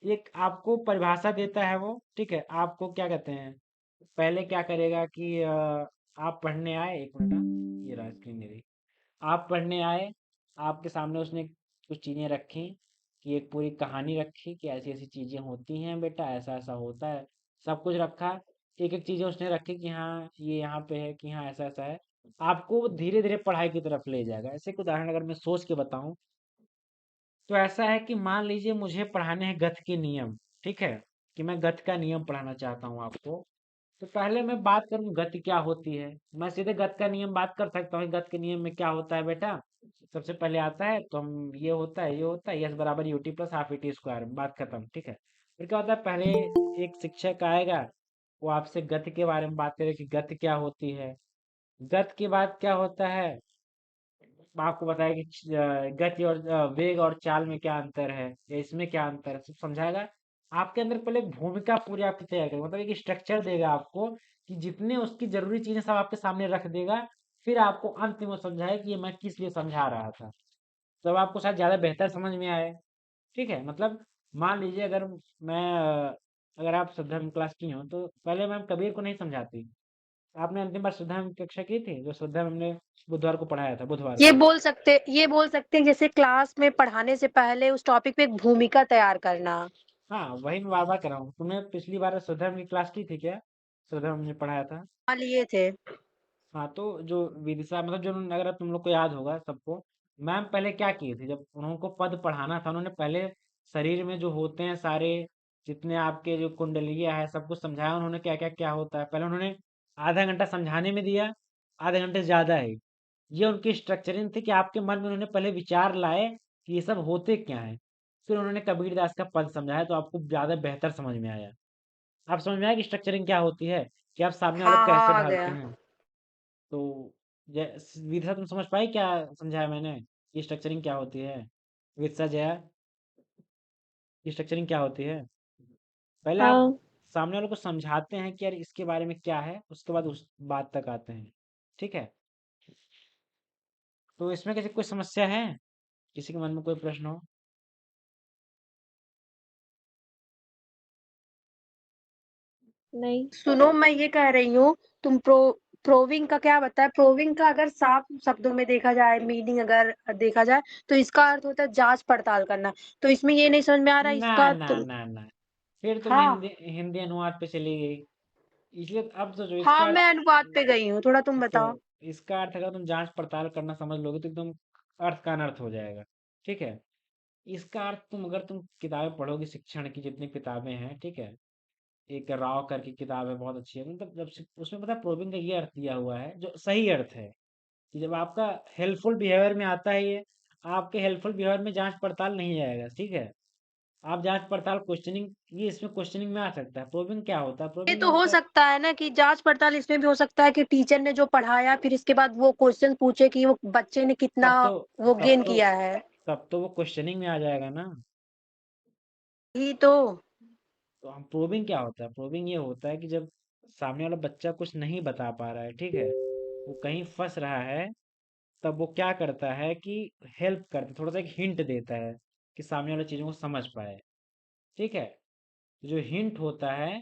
Speaker 1: एक आपको परिभाषा देता है वो, ठीक है। आपको क्या कहते हैं, पहले क्या करेगा कि आप पढ़ने आए, एक मिनट, ये रहा स्क्रीन मेरी। आप पढ़ने आए, आपके सामने उसने कुछ चीजें रखी, कि एक पूरी कहानी रखी कि ऐसी ऐसी चीजें होती हैं बेटा, ऐसा ऐसा होता है। सब कुछ रखा, एक एक चीजें उसने रखी कि हाँ ये यहाँ पे है, कि हाँ ऐसा ऐसा है। आपको धीरे धीरे पढ़ाई की तरफ ले जाएगा। ऐसे एक उदाहरण अगर मैं सोच के बताऊं, तो ऐसा है कि मान लीजिए मुझे पढ़ाने हैं गति के नियम, ठीक है। कि मैं गति का नियम पढ़ाना चाहता हूँ आपको। तो पहले मैं बात करूँ गति क्या होती है। मैं सीधे गति का नियम बात कर सकता हूँ, गति के नियम में क्या होता है बेटा। सबसे पहले आता है तो हम ये होता है, ये होता है, यस बराबर UT plus half ET square, बात खत्म, ठीक है। फिर क्या होता है, पहले एक शिक्षक आएगा, वो आपसे गति के बारे में बात करेगा कि गति क्या होती है। गति के बाद क्या होता है, आपको बताया कि गति और वेग और चाल में क्या अंतर है, या इसमें क्या अंतर है, सब समझाएगा। आपके अंदर पहले एक भूमिका पूरी आपकी तैयार करेगा, मतलब एक स्ट्रक्चर देगा आपको, कि जितने उसकी जरूरी चीजें सब आपके सामने रख देगा। फिर आपको अंत में वो समझाए कि ये मैं किस लिए समझा रहा था। तब आपको शायद ज्यादा बेहतर समझ में आए, ठीक है। मतलब मान लीजिए अगर मैं अगर आप श्रद्धा क्लास की हो, तो पहले मैम कबीर को नहीं समझाती। आपने अंतिम बार श्रद्धा में कक्षा की थी, जो श्रद्धा मैम ने बुधवार को पढ़ाया था, बुधवार को।
Speaker 4: ये बोल सकते हैं जैसे क्लास में पढ़ाने से पहले उस टॉपिक पे एक भूमिका तैयार करना।
Speaker 1: हाँ, वही मैं बार-बार कर रहा हूँ। तुमने पिछली बार श्रद्धा की क्लास की थी क्या? श्रद्धा मैम ने पढ़ाया था।
Speaker 4: हाँ, लिए थे।
Speaker 1: हाँ, तो जो विदिशा मतलब जो अगर तुम लोग को याद होगा सबको, मैम पहले क्या किए थे जब उनको पद पढ़ाना था, उन्होंने पहले शरीर में जो होते हैं सारे, जितने आपके जो कुंडलियाँ है, सब कुछ समझाया उन्होंने, क्या-क्या होता है। पहले उन्होंने आधा घंटा समझाने में दिया, आधे घंटे से ज़्यादा है। ये उनकी स्ट्रक्चरिंग थी कि आपके मन में उन्होंने पहले विचार लाए कि ये सब होते क्या हैं। फिर उन्होंने कबीरदास का पद समझाया, तो आपको ज़्यादा बेहतर समझ में आया। आप समझ में आया कि स्ट्रक्चरिंग क्या होती है, कि आप सामने वाले को
Speaker 4: हाँ
Speaker 1: कैसे
Speaker 4: हाँ, आ
Speaker 1: ढालते
Speaker 4: गया।
Speaker 1: हैं। तो विदिशा तुम समझ पाई क्या समझाया मैंने, कि स्ट्रक्चरिंग क्या होती है। विदिशा जया, की स्ट्रक्चरिंग क्या होती है। पहले आप
Speaker 2: हाँ,
Speaker 1: सामने वाले को समझाते हैं कि यार इसके बारे में क्या है, उसके बाद उस बात तक आते हैं, ठीक है। तो इसमें किसी कोई समस्या है, किसी के मन में कोई प्रश्न हो।
Speaker 2: नहीं।
Speaker 4: सुनो, मैं ये कह रही हूँ, तुम प्रोविंग का क्या बताया? प्रोविंग का अगर साफ शब्दों में देखा जाए, मीनिंग अगर देखा जाए, तो इसका अर्थ होता है जांच पड़ताल करना। तो इसमें ये नहीं समझ में आ रहा
Speaker 1: ना
Speaker 4: इसका
Speaker 1: ना
Speaker 4: तो।
Speaker 1: ना ना, फिर तुम
Speaker 4: हाँ
Speaker 1: हिंदी हिंदी अनुवाद पे चली गई। इसलिए अब सोचो
Speaker 4: हाँ,
Speaker 1: इसका
Speaker 4: मैं अनुवाद पे गई हूँ, थोड़ा तुम
Speaker 1: तो
Speaker 4: बताओ।
Speaker 1: इसका अर्थ अगर तुम जांच पड़ताल करना समझ लोगे तो एकदम अर्थ का अनर्थ हो जाएगा, ठीक है। इसका अर्थ तुम अगर तुम किताबें पढ़ोगे, शिक्षण की जितनी किताबें हैं, ठीक है। एक राव करके किताब है, बहुत अच्छी है। मतलब उसमें पता है प्रोबिंग का ये अर्थ दिया हुआ है जो सही अर्थ है, कि जब आपका हेल्पफुल बिहेवियर में आता है ये, आपके हेल्पफुल बिहेवियर में जांच पड़ताल नहीं आएगा, ठीक है। आप जांच पड़ताल क्वेश्चनिंग, ये इसमें क्वेश्चनिंग में आ सकता है। प्रोबिंग क्या होता है,
Speaker 4: ये
Speaker 1: प्रोबिंग
Speaker 4: तो हो
Speaker 1: होता है,
Speaker 4: सकता है ना कि जांच पड़ताल इसमें भी हो सकता है कि टीचर ने जो पढ़ाया फिर इसके बाद वो क्वेश्चन पूछे कि वो बच्चे ने कितना
Speaker 1: तब तो
Speaker 4: वो
Speaker 1: तब
Speaker 4: गेन
Speaker 1: तो
Speaker 4: किया है।
Speaker 1: तब तो वो क्वेश्चनिंग में आ जाएगा ना।
Speaker 4: ही तो।
Speaker 1: तो हम प्रोबिंग क्या होता है, प्रोबिंग ये होता है कि जब सामने वाला बच्चा कुछ नहीं बता पा रहा है, ठीक है, वो कहीं फंस रहा है, तब वो क्या करता है कि हेल्प करता है, थोड़ा सा एक हिंट देता है, कि सामने वाला चीजों को समझ पाए, ठीक है। जो हिंट होता है,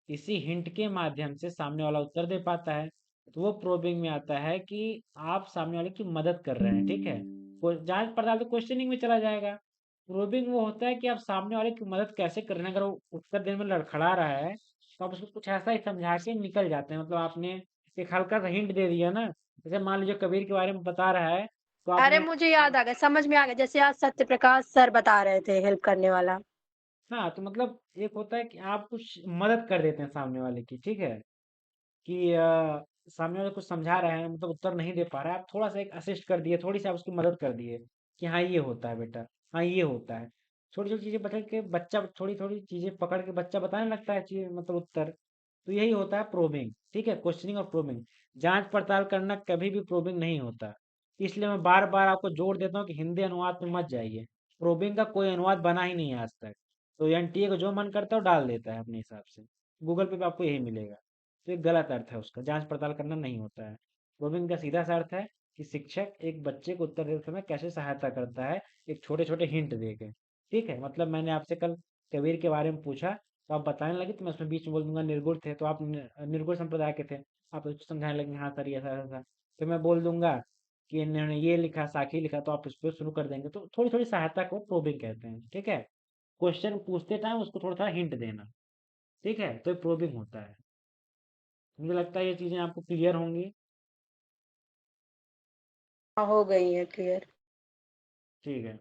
Speaker 1: इसी हिंट के माध्यम से सामने वाला उत्तर दे पाता है। तो वो प्रोबिंग में आता है कि आप सामने वाले की मदद कर रहे हैं, ठीक है। जांच पड़ताल तो क्वेश्चनिंग में चला जाएगा। प्रोबिंग वो होता है कि आप सामने वाले की मदद कैसे कर रहे हैं। अगर वो उत्तर देने में लड़खड़ा रहा है, तो आप उसको कुछ ऐसा ही समझा के निकल जाते हैं। मतलब आपने एक हल्का सा हिंट दे दिया ना, जैसे मान लीजिए कबीर के बारे में बता रहा है, तो
Speaker 4: अरे
Speaker 1: आपने
Speaker 4: मुझे याद आ गया, समझ में आ गया, जैसे आज सत्य प्रकाश सर बता रहे थे हेल्प करने वाला।
Speaker 1: हाँ, तो मतलब एक होता है कि आप कुछ मदद कर देते हैं सामने वाले की, ठीक है। कि सामने वाला कुछ समझा रहा है, मतलब उत्तर नहीं दे पा रहा है, आप थोड़ा सा एक असिस्ट कर दिए, थोड़ी सी आप उसकी मदद कर दिए, कि हाँ ये होता है बेटा, हाँ ये होता है। छोटी छोटी चीजें बता के बच्चा, थोड़ी थोड़ी चीजें पकड़ के बच्चा बताने लगता है चीज, मतलब उत्तर। तो यही होता है प्रोबिंग, ठीक है, क्वेश्चनिंग और प्रोबिंग। जांच पड़ताल करना कभी भी प्रोबिंग नहीं होता। इसलिए मैं बार बार आपको जोर देता हूँ कि हिंदी अनुवाद में मत जाइए। प्रोबिंग का कोई अनुवाद बना ही नहीं है आज तक। तो एनटीए को जो मन करता है वो डाल देता है अपने हिसाब से। गूगल पे आपको यही मिलेगा। तो एक गलत अर्थ है उसका, जांच पड़ताल करना नहीं होता है। प्रोबिंग का सीधा सा अर्थ है कि शिक्षक एक बच्चे को उत्तर देते समय कैसे सहायता करता है, एक छोटे छोटे हिंट दे के। ठीक है, मतलब मैंने आपसे कल कबीर के बारे में पूछा, तो आप बताने लगे, तो मैं उसमें बीच में बोल दूंगा निर्गुण थे, तो आप निर्गुण संप्रदाय के थे, आप उसको समझाने लगे हाँ सर ये ऐसा ऐसा। फिर मैं बोल दूंगा कि इन्होंने ये लिखा, साखी लिखा, तो आप उस पर शुरू कर देंगे। तो थोड़ी थोड़ी सहायता को प्रोबिंग कहते हैं। ठीक है, क्वेश्चन पूछते टाइम उसको थोड़ा थोड़ा हिंट देना। ठीक है, तो प्रोबिंग होता है। मुझे लगता है ये चीजें आपको क्लियर होंगी।
Speaker 4: हाँ, हो गई है क्लियर।
Speaker 1: ठीक है,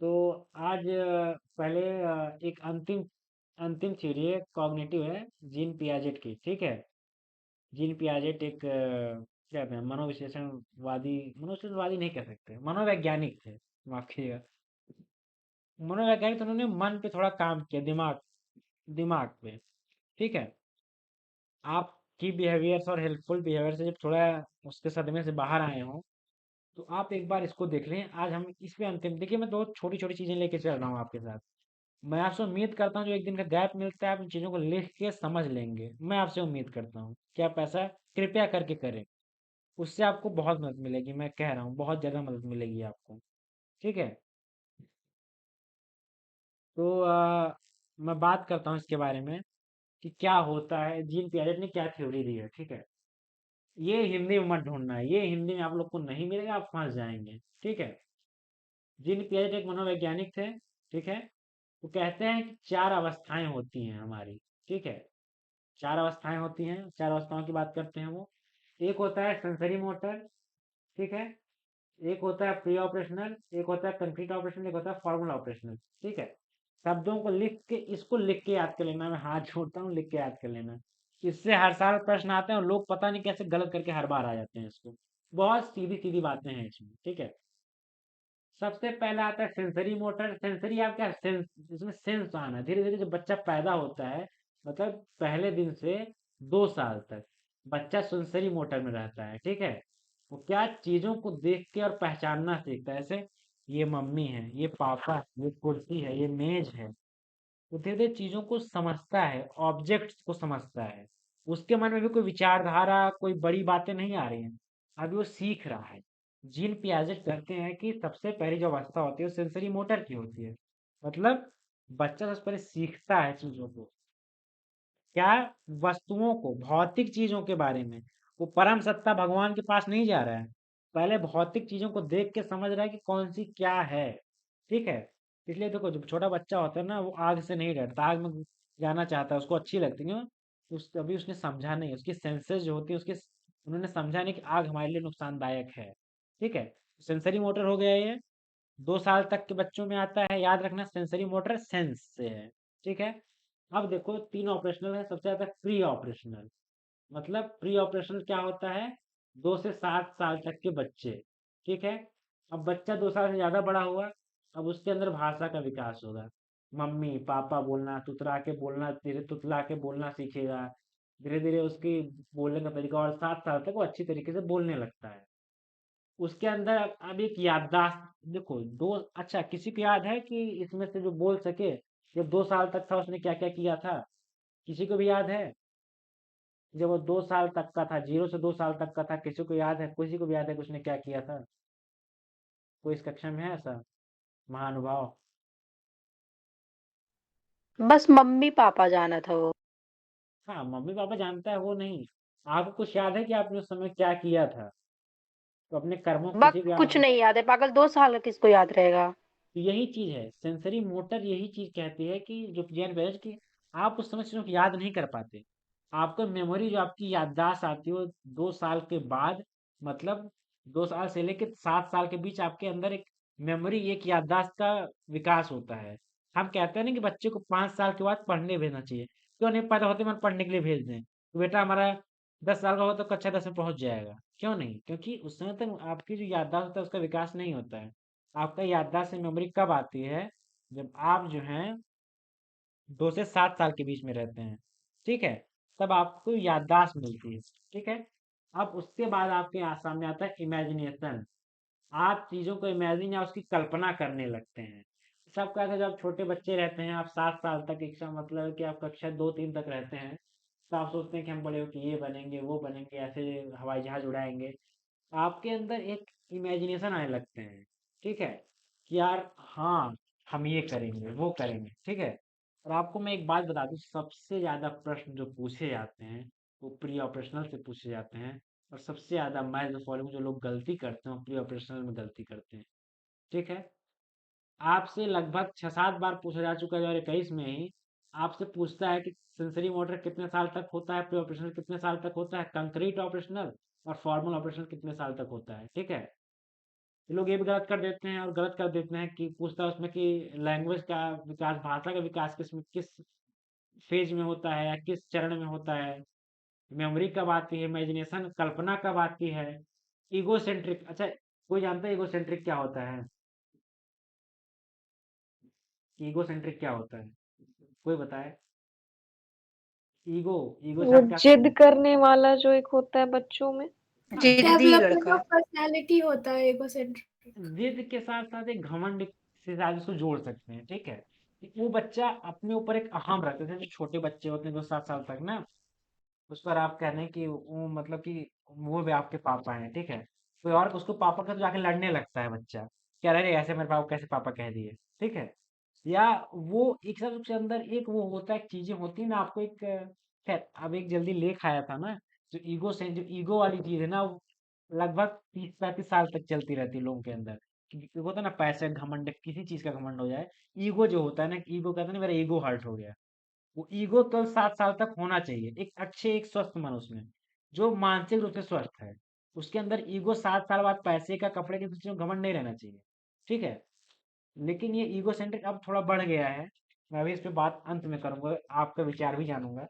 Speaker 1: तो आज पहले एक अंतिम अंतिम थ्योरी है, कॉग्निटिव है, जीन पियाजेट की। ठीक है, जीन पियाजेट एक क्या कहते हैं, मनोविश्लेषणवादी, मनोविश्लेषणवादी नहीं कह सकते, मनोवैज्ञानिक थे, माफ कीजिएगा। मनोवैज्ञानिक, तो उन्होंने मन पे थोड़ा काम किया, दिमाग दिमाग पे। ठीक है, आपकी बिहेवियर्स और हेल्पफुल बिहेवियर से जब थोड़ा उसके सदमे से बाहर आए हो, तो आप एक बार इसको देख लें। आज हम इस पे अंतिम, देखिए मैं दो छोटी छोटी चीजें लेके चल रहा हूँ आपके साथ। मैं आपसे उम्मीद करता हूँ जो एक दिन का गैप मिलता है आप इन चीजों को लिख के समझ लेंगे, मैं आपसे उम्मीद करता हूँ कि आप ऐसा कृपया करके करें। उससे आपको बहुत मदद मिलेगी, मैं कह रहा हूँ बहुत ज्यादा मदद मिलेगी आपको। ठीक है, तो मैं बात करता हूँ इसके बारे में कि क्या होता है, जीन पियाजेट ने क्या थ्योरी दी है। ठीक है, ये हिंदी में मत ढूंढना है, ये हिंदी में आप लोग को नहीं मिलेगा, आप फंस जाएंगे। ठीक है, जीन पियाजेट एक मनोवैज्ञानिक थे। ठीक है, वो कहते हैं कि चार अवस्थाएं होती हैं हमारी। ठीक है, चार अवस्थाएं होती हैं, चार अवस्थाओं की बात करते हैं वो। एक होता है सेंसरी मोटर। ठीक है, एक होता है प्री ऑपरेशनल, एक होता है कंक्रीट ऑपरेशनल, एक होता है फॉर्मल ऑपरेशनल। ठीक है, शब्दों को लिख के, इसको लिख के याद कर लेना, मैं हाथ जोड़ता हूँ, लिख के याद कर लेना। इससे हर साल प्रश्न आते हैं और लोग पता नहीं कैसे गलत करके हर बार आ जाते हैं इसको। बहुत सीधी सीधी बातें हैं इसमें। ठीक है, सबसे पहला आता है सेंसरी मोटर। सेंसरी आप क्या, सेंस, इसमें सेंस आना, धीरे धीरे जब बच्चा पैदा होता है, मतलब पहले दिन से 2 साल तक बच्चा सेंसरी मोटर में रहता है। ठीक है, वो क्या चीजों को देख के और पहचानना सीखता है, जैसे ये मम्मी है, ये पापा है, ये कुर्सी है, ये मेज है। वो धीरे धीरे चीजों को समझता है, ऑब्जेक्ट्स को समझता है। उसके मन में भी कोई विचारधारा, कोई बड़ी बातें नहीं आ रही हैं, अभी वो सीख रहा है। जीन पियाजेट कहते हैं कि सबसे पहली जो अवस्था होती है वो सेंसरी मोटर की होती है। मतलब बच्चा सबसे पहले सीखता है चीजों को, क्या, वस्तुओं को, भौतिक चीजों के बारे में। वो परम सत्ता भगवान के पास नहीं जा रहा है, पहले भौतिक चीजों को देख के समझ रहा है कि कौन सी क्या है। ठीक है, इसलिए देखो जब छोटा बच्चा होता है ना, वो आग से नहीं डरता, आग में जाना चाहता है, उसको अच्छी लगती है, क्यों? अभी उसने समझा नहीं, उसकी सेंसेस जो होती है उसके, उन्होंने समझा नहीं कि आग हमारे लिए नुकसानदायक है। ठीक है, सेंसरी मोटर हो गया ये। 2 साल तक के बच्चों में आता है, याद रखना, सेंसरी मोटर सेंस से है। ठीक है, अब देखो तीन ऑपरेशनल है, सबसे ज्यादा प्री ऑपरेशनल। मतलब प्री ऑपरेशनल क्या होता है, 2 से 7 साल तक के बच्चे। ठीक है, अब बच्चा 2 साल से ज्यादा बड़ा हुआ, अब उसके अंदर भाषा का विकास होगा, मम्मी पापा बोलना, तुतरा के बोलना, धीरे तुतला के बोलना सीखेगा। धीरे धीरे उसकी बोलने का तरीका, और 7 साल तक वो अच्छी तरीके से बोलने लगता है। उसके अंदर अब एक याददाश्त, देखो दो, अच्छा किसी को याद है कि इसमें से जो बोल सके, जब 2 साल तक था उसने क्या क्या किया था? किसी को भी याद है? जब वो 2 साल तक का था, 0 से 2 साल तक का था, किसी को याद है, किसी को भी याद है कि उसने क्या किया था? कोई इस कक्षा में है ऐसा महानुभाव?
Speaker 4: बस मम्मी पापा जाना था वो।
Speaker 1: हाँ, मम्मी पापा जानता है वो नहीं, आपको कुछ याद है कि आपने उस समय क्या किया था? तो अपने कर्मों को किसी
Speaker 4: बक
Speaker 1: को याद
Speaker 4: कुछ
Speaker 1: है?
Speaker 4: नहीं याद है पागल, 2 साल का किसको याद रहेगा।
Speaker 1: तो यही चीज है, सेंसरी मोटर यही चीज कहती है कि जो ज्ञान बैज की, आप उस समय चीजों को याद नहीं कर पाते। आपको मेमोरी, जो आपकी याददाश्त आती है वो 2 साल के बाद, मतलब 2 साल से लेकर 7 साल के बीच आपके अंदर एक मेमोरी, एक याददाश्त का विकास होता है। हम कहते हैं ना कि बच्चे को 5 साल के बाद पढ़ने भेजना चाहिए, क्यों नहीं? पैदा होते मन पढ़ने के लिए भेज दें, तो बेटा हमारा 10 साल का हो तो कक्षा 10 में पहुंच जाएगा, क्यों नहीं? क्योंकि उस समय तक आपकी जो याददाश्त होता है उसका विकास नहीं होता है। आपका याददाश्त से मेमोरी कब आती है? जब आप जो हैं 2 से 7 साल के बीच में रहते हैं। ठीक है, तब आपको याददाश्त मिलती है। ठीक है, अब उसके बाद आपके सामने आता है इमेजिनेशन। आप चीज़ों को इमेजिन या उसकी कल्पना करने लगते हैं। सब क्या था, जब छोटे बच्चे रहते हैं, आप 7 साल तक कक्षा मतलब कि आप कक्षा 2-3 तक रहते हैं, तो आप सोचते हैं कि हम बड़े होके ये बनेंगे, वो बनेंगे, ऐसे हवाई जहाज़ उड़ाएँगे। आपके अंदर एक इमेजिनेशन आने लगते हैं, ठीक है? कि यार हाँ, हम ये करेंगे, वो करेंगे, ठीक है? और आपको मैं एक बात बता दूँ, सबसे ज़्यादा प्रश्न जो पूछे जाते हैं, वो प्री ऑपरेशनल से पूछे जाते हैं। और सबसे ज़्यादा मैं जो फॉलोइंग जो लोग गलती करते हैं, वो प्री ऑपरेशनल में गलती करते हैं, ठीक है? आपसे लगभग 6-7 बार पूछा जा चुका है 2021 में ही। आपसे पूछता है कि सेंसरी मोटर कितने साल तक होता है, प्री ऑपरेशनल कितने साल तक होता है, कंक्रीट ऑपरेशनल और फॉर्मल ऑपरेशनल कितने साल तक होता है, ठीक है? ये लोग ये भी गलत कर देते हैं और गलत कर देते हैं कि पूछता है उसमें कि लैंग्वेज का विकास, भाषा का विकास किस फेज में होता है या किस चरण में होता है, मेमोरी कब आती है, इमेजिनेशन कल्पना कब आती है, ईगोसेंट्रिक। अच्छा, कोई जानता है ईगोसेंट्रिक क्या होता है? ईगोसेंट्रिक क्या होता है? कोई बताए? ईगो, ईगो से
Speaker 2: वो
Speaker 1: आप क्या
Speaker 2: जिद
Speaker 1: समझ?
Speaker 2: करने वाला जो एक होता है बच्चों में।
Speaker 1: हाँ,
Speaker 4: जिद्दी
Speaker 3: डेवलपमेंट
Speaker 4: लड़का।
Speaker 3: ऑफ पर्सनालिटी होता है एगोसेंट्रिक।
Speaker 1: जिद के साथ साथ एक घमंड से शायद उसको जोड़ सकते हैं, ठीक है? कि वो बच्चा अपने ऊपर एक अहम रखते थे, जो छोटे बच्चे होते हैं 2-7 साल तक ना, उस पर आप कह रहे हैं कि वो मतलब कि वो भी आपके पापा हैं, ठीक है? कोई और उसको पापा का तो जाके लड़ने लगता है बच्चा, कह रहा है "अरे, ऐसे मेरे पापा कैसे पापा कह दिए", ठीक है? या वो एक सब उसके अंदर एक वो होता है, चीजें होती है ना, आपको एक खैर अब एक जल्दी लेख आया था ना, जो ईगो वाली चीज है ना, वो लगभग 30-35 साल तक चलती रहती है लोगों के अंदर। क्योंकि होता है ना, पैसे घमंड, किसी चीज का घमंड हो जाए, ईगो जो होता है ना, ईगो कहते हैं ना, मेरा ईगो हर्ट हो गया। वो ईगो तो 7 साल तक होना चाहिए, एक अच्छे एक स्वस्थ मन उसमें, जो मानसिक रूप से स्वस्थ है, उसके अंदर ईगो 7 साल बाद पैसे का, कपड़े के पीछे घमंड नहीं रहना चाहिए, ठीक है? लेकिन ये ईगो सेंट्रिक अब थोड़ा बढ़ गया है। मैं अभी इस पे बात अंत में करूंगा, आपका विचार भी जानूंगा।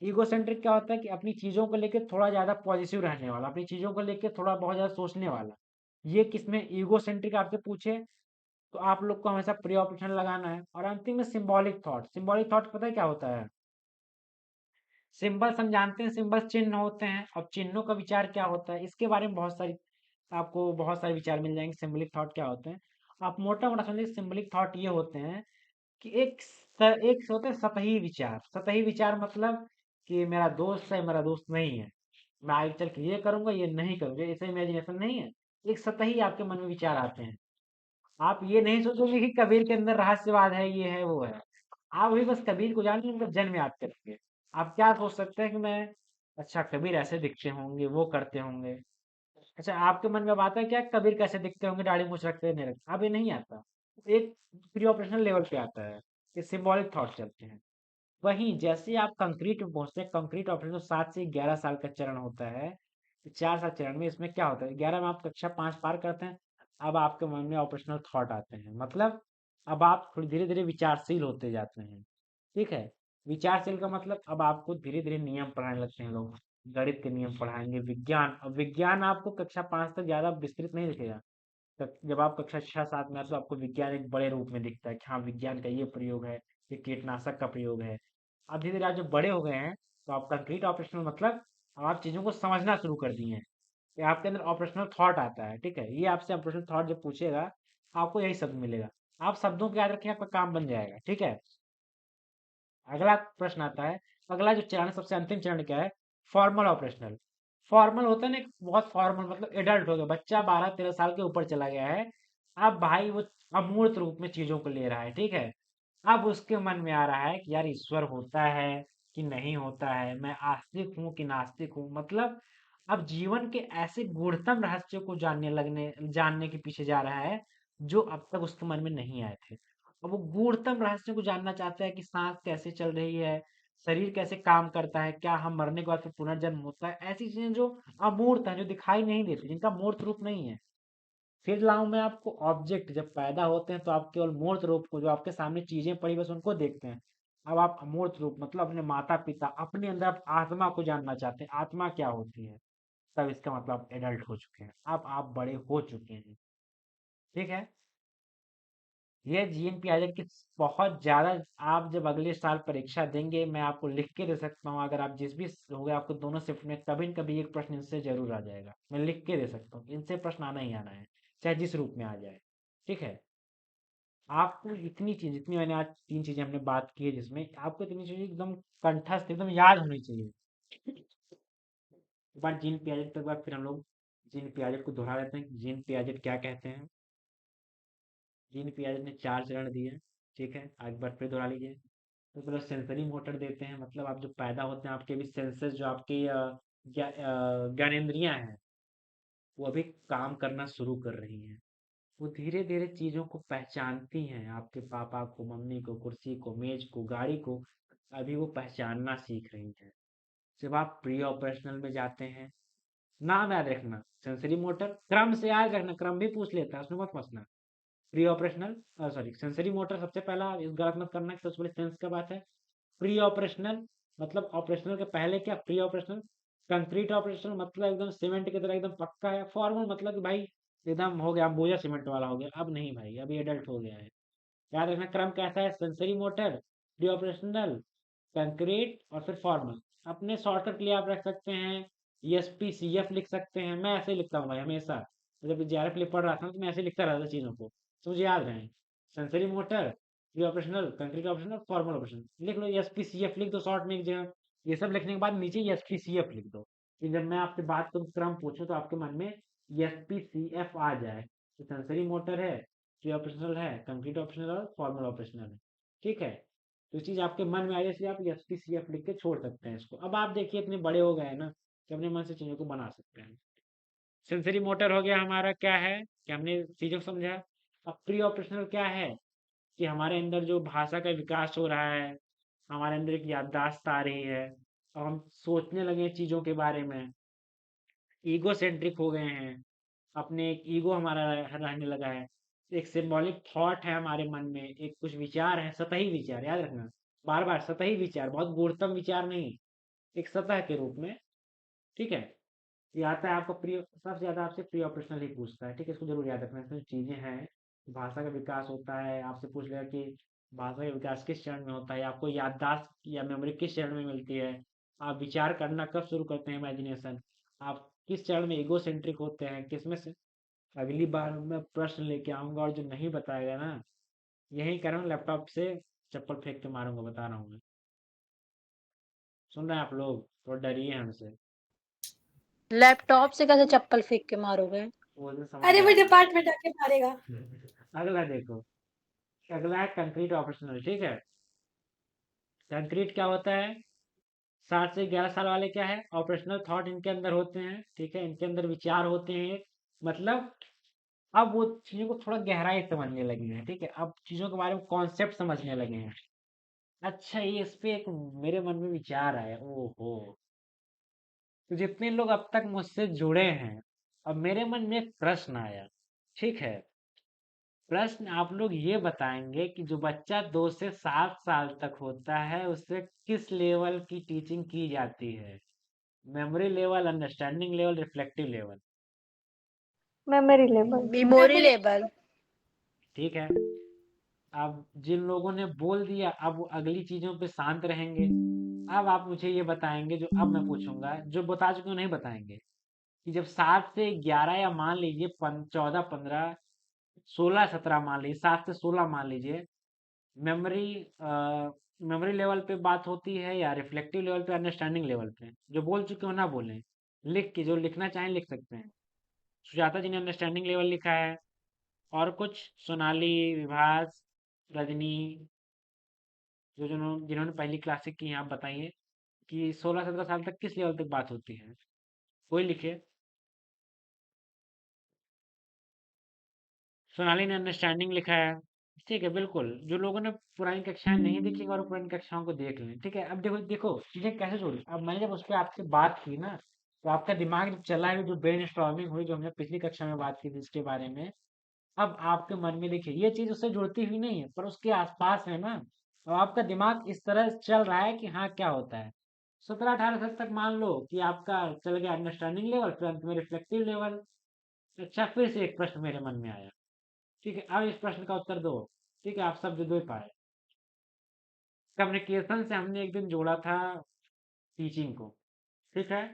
Speaker 1: ईगो सेंट्रिक क्या होता है कि अपनी चीजों को लेकर थोड़ा ज्यादा पॉजिटिव रहने वाला, अपनी चीजों को लेकर थोड़ा बहुत ज्यादा सोचने वाला। ये किसमें ईगो सेंट्रिक आपसे पूछे, तो आप लोग को हमेशा प्री ऑपरेशन लगाना है। और अंतिम में सिंबॉलिक थॉट। सिंबॉलिक थॉट पता है क्या होता है? सिंबल्स हम जानते हैं, सिंबल्स चिन्ह होते हैं। अब चिन्हों का विचार क्या होता है, इसके बारे में आपको बहुत सारे विचार मिल जाएंगे, सिंबलिक थॉट क्या होते हैं। आप मोटा मोटा समझिए, सिंबलिक थॉट ये होते हैं कि एक होते हैं सतही विचार। सतही विचार मतलब कि मेरा दोस्त है, मेरा दोस्त नहीं है, मैं आगे चल के ये करूंगा, ये नहीं करूंगा, ऐसे इमेजिनेशन नहीं है। एक सतही आपके मन में विचार आते हैं। आप ये नहीं सोचोगे कि कबीर के अंदर रहस्यवाद है, ये है, वो है। आप भी बस कबीर को जान के उनका जन्म याद करेंगे। आप क्या सोच सकते हैं कि मैं, अच्छा कबीर ऐसे दिखते होंगे, वो करते होंगे। अच्छा, आपके मन में अब आता है क्या कबीर कैसे दिखते होंगे, दाढ़ी मूछ रखते हैं, नहीं रखते? अब ये नहीं आता। एक प्री ऑपरेशनल लेवल पे आता है, ये सिंबॉलिक थॉट चलते हैं। वहीं जैसे आप कंक्रीट में पहुंचते हैं, कंक्रीट ऑपरेशन 7 से 11 साल का चरण होता है। 4 साल चरण में इसमें क्या होता है, 11 में आप कक्षा 5 पार करते हैं। अब आपके मन में ऑपरेशनल थॉट आते हैं, मतलब अब आप थोड़ी धीरे धीरे विचारशील होते जाते हैं, ठीक है? विचारशील का मतलब अब आपको धीरे धीरे नियम पढ़ाने लगते हैं लोग। गणित के नियम पढ़ाएंगे, विज्ञान। अब विज्ञान आपको कक्षा 5 तक ज्यादा विस्तृत नहीं दिखेगा। जब आप कक्षा 6-7 में आते हो, तो आपको विज्ञान एक बड़े रूप में दिखता है कि हाँ, विज्ञान का ये प्रयोग है, ये कीटनाशक का प्रयोग है। अब धीरे धीरे आप जब बड़े हो गए हैं, तो आप कंक्रीट ऑपरेशनल मतलब अब आप चीजों को समझना शुरू कर दिए हैं। ये आपके अंदर ऑपरेशनल थॉट आता है, ठीक है? ये आपसे ऑपरेशनल थॉट जब पूछेगा, आपको यही शब्द मिलेगा। आप शब्दों को याद रखें, आपका काम बन जाएगा, ठीक है? अगला प्रश्न आता है। अगला जो चरण, सबसे अंतिम चरण क्या है? Formal operational. फॉर्मल होता है ना, एक बहुत फॉर्मल, मतलब एडल्ट हो गया बच्चा, 12-13 साल के ऊपर चला गया है। अब भाई वो अमूर्त रूप में चीजों को ले रहा है, ठीक है? अब उसके मन में आ रहा है कि यार ईश्वर होता है कि नहीं होता है, मैं आस्तिक हूँ कि नास्तिक हूँ, मतलब अब जीवन के ऐसे गूढ़तम रहस्यों को जानने के पीछे जा रहा है, जो अब तक उसके मन में नहीं आए थे। अब वो गूढ़तम रहस्यों को जानना चाहता है कि सांस कैसे चल रही है, शरीर कैसे काम करता है, क्या हम मरने के बाद फिर पुनर्जन्म होता है, ऐसी चीजें जो अमूर्त है, जो दिखाई नहीं देती, जिनका मूर्त रूप नहीं है। फिर लाऊं मैं आपको ऑब्जेक्ट, जब पैदा होते हैं तो आप केवल मूर्त रूप को, जो आपके सामने चीजें पड़ी बस उनको देखते हैं। अब आप अमूर्त रूप मतलब अपने माता पिता, अपने अंदर आप आत्मा को जानना चाहते हैं, आत्मा क्या होती है। तब इसका मतलब आप एडल्ट हो चुके हैं, अब आप बड़े हो चुके हैं, ठीक है? ये जीएनपी आ की बहुत ज्यादा। आप जब अगले साल परीक्षा देंगे, मैं आपको लिख के दे सकता हूँ, अगर आप जिस भी हो गए, आपको दोनों शिफ्ट में कभी न कभी एक प्रश्न इनसे जरूर आ जाएगा, मैं लिख के दे सकता हूँ, इनसे प्रश्न आना ही आना है। चाहे जिस रूप में आ जाए, ठीक है। आपको इतनी चीज, जितनी मैंने आज 3 चीजें हमने बात की है, जिसमें आपको इतनी चीजें एकदम कंठस्थ, एकदम याद होनी चाहिए। एक बार जीन पियाजेट पर, एक बार फिर हम लोग जीन पियाजेट को दोहरा लेते हैं। जीन पियाजेट क्या कहते हैं? जीन पियाजेट ने 4 चरण दिए, ठीक है। एक बार फिर दोहरा लीजिए। तो पहले सेंसरी मोटर देते हैं, मतलब आप जो पैदा होते हैं, आपके भी सेंसेस, जो आपकी ज्ञानेंद्रियां हैं, वो अभी काम करना शुरू कर रही हैं। वो धीरे धीरे चीजों को पहचानती हैं, आपके पापा को, मम्मी को, कुर्सी को, मेज को, गाड़ी को, अभी वो पहचानना सीख रही हैं। जब आप प्री ऑपरेशनल में जाते हैं, नाम याद रखना, सेंसरी मोटर, क्रम से याद रखना, क्रम भी पूछ लेता है, उसमें मत फंसना। Pre operational, sorry, sensory motor सबसे पहला, इस गलत मत करना कि सबसे पहले सेंस का बात है। प्री ऑपरेशनल मतलब ऑपरेशनल के पहले क्या? Pre operational. कंक्रीट ऑपरेशनल मतलब एकदम सीमेंट की तरह एकदम पक्का है। फॉर्मल मतलब कि भाई एकदम हो गया, बोझा सीमेंट वाला हो गया, अब नहीं भाई, अभी एडल्ट हो गया है। याद रखना क्रम कैसा है? Sensory motor, pre operational, concrete और फिर फॉर्मल। अपने शॉर्टकट के लिए आप रख सकते हैं ESPCF लिख सकते हैं। मैं ऐसे ही लिखता हूँ भाई हमेशा, जब JRF के लिए पढ़ रहा था तो मैं ऐसे लिखता रहता चीज़ों को, तो मुझे याद रहे। Sensory motor, pre operational, concrete operational, formal operation, लिख लो। ESPCF लिख दो शॉर्ट में एक जगह। ये सब लिखने के बाद नीचे ESPCF लिख दो, कि जब मैं आपसे बात करूँ, क्रम पूछूं, तो आपके मन में ESPCF आ जाए। तो सेंसरी मोटर है, प्री ऑपरेशनल है, कंक्रीट ऑपरेशनल और फॉर्मल ऑपरेशनल है, ठीक है। तो चीज़ आपके मन में आ जाए, इसलिए आप SPCF लिख के छोड़ सकते हैं इसको। अब आप देखिए इतने बड़े हो गए हैं ना कि अपने मन से चीज़ों को बना सकते हैं। सेंसरी मोटर हो गया हमारा, क्या है कि हमने चीज़ों को समझा। अब प्री ऑपरेशनल क्या है? कि हमारे अंदर जो भाषा का विकास हो रहा है, हमारे अंदर एक याददाश्त आ रही है, अब हम सोचने लगे चीज़ों के बारे में, ईगो सेंट्रिक हो गए हैं, अपने एक ईगो हमारा रहने लगा है। एक सिंबॉलिक थॉट है हमारे मन में, एक कुछ विचार है, सतही विचार, याद रखना बार बार, सतही विचार, बहुत गूढ़तम विचार नहीं, एक सतह के रूप में, ठीक है। ये आता है आपको प्री, सबसे ज़्यादा आपसे प्री ऑपरेशनल ही पूछता है, ठीक है। इसको जरूर याद रखना। इसमें चीज़ें हैं, भाषा का विकास होता है, आपसे पूछ लेगा कि भाषा का विकास किस चरण में होता है, आपको याददाश्त या मेमोरी किस चरण में मिलती है, आप विचार करना कब शुरू करते हैं, इमेजिनेशन, आप किस चरण में ईगो सेंट्रिक होते हैं, किसमें से। अगली बार मैं प्रश्न लेके आऊंगा, और जो नहीं बताएगा ना, यही कर रहा हूँ, लैपटॉप से चप्पल फेंक के मारूंगा, बता रहा हूँ मैं। सुन रहे हैं आप लोग? थोड़ा डरिए हमसे,
Speaker 4: लैपटॉप से कैसे चप्पल फेंक के मारोगे?
Speaker 1: वो दिन समझ
Speaker 6: अरे वो
Speaker 1: जाएगा।
Speaker 6: डिपार्टमेंट आके मारेगा।
Speaker 1: अगला देखो, अगला है कंक्रीट ऑपरेशनल, ठीक है। कंक्रीट क्या होता है? 7 से 11 साल वाले क्या है? ऑपरेशनल थॉट इनके अंदर होते हैं, ठीक है, इनके अंदर विचार होते हैं, मतलब अब वो चीजों को थोड़ा गहराई से समझने लगे हैं, ठीक है। अब चीजों के बारे में कॉन्सेप्ट समझने लगे हैं। अच्छा, ये इस पे एक मेरे मन में विचार आया, ओहो। तो जितने लोग अब तक मुझसे जुड़े हैं, अब मेरे मन में एक प्रश्न आया, ठीक है। प्रश्न आप लोग ये बताएंगे कि जो बच्चा 2 से 7 साल तक होता है, उससे किस लेवल की टीचिंग की जाती है? Memory level, understanding level, reflective level,
Speaker 2: memory level.
Speaker 4: Memory level.
Speaker 1: ठीक है। अब जिन लोगों ने बोल दिया, अब वो अगली चीजों पे शांत रहेंगे। अब आप मुझे ये बताएंगे, जो अब मैं पूछूंगा, जो बता चुके हो नहीं बताएंगे, कि जब 7 से 11, या मान लीजिए 14, 15, 16, 17 मान लीजिए, 7 से 16 मान लीजिए, मेमोरी मेमोरी लेवल पे बात होती है, या रिफ्लेक्टिव लेवल पे, अंडरस्टैंडिंग लेवल पे? जो बोल चुके हो ना बोलें, लिख के, जो लिखना चाहें लिख सकते हैं। सुजाता जी ने अंडरस्टैंडिंग लेवल लिखा है, और कुछ सोनाली, विभास, रजनी, जो जिन्होंने पहली क्लासे की हैं, आप बताइए कि 16-17 साल तक किस लेवल तक बात होती है? कोई लिखे। सोनाली ने अंडरस्टैंडिंग लिखा है, ठीक है, बिल्कुल। जो लोगों ने पुरानी कक्षाएं नहीं देखी, और पुरानी कक्षाओं को देख लें, ठीक है। अब देखो देखो चीजें कैसे जोड़ी। अब मैंने जब उस पर आपसे बात की ना, तो आपका दिमाग जब चला है, जो ब्रेन स्टॉर्मिंग हुई, जो हमने पिछली कक्षा में बात की थी इसके बारे में, अब आपके मन में देखिए ये चीज उससे जुड़ती हुई नहीं है, पर उसके आसपास है ना। तो आपका दिमाग इस तरह चल रहा है कि हाँ क्या होता है। 17-18 साल तक मान लो कि आपका चल गया अंडरस्टैंडिंग लेवल, फिर अंत में रिफ्लेक्टिव लेवल। अच्छा, फिर से एक प्रश्न मेरे मन में आया, ठीक है। अब इस प्रश्न का उत्तर दो, ठीक है, आप सब जो दे पाए। कम्युनिकेशन से हमने एक दिन जोड़ा था टीचिंग को, ठीक है।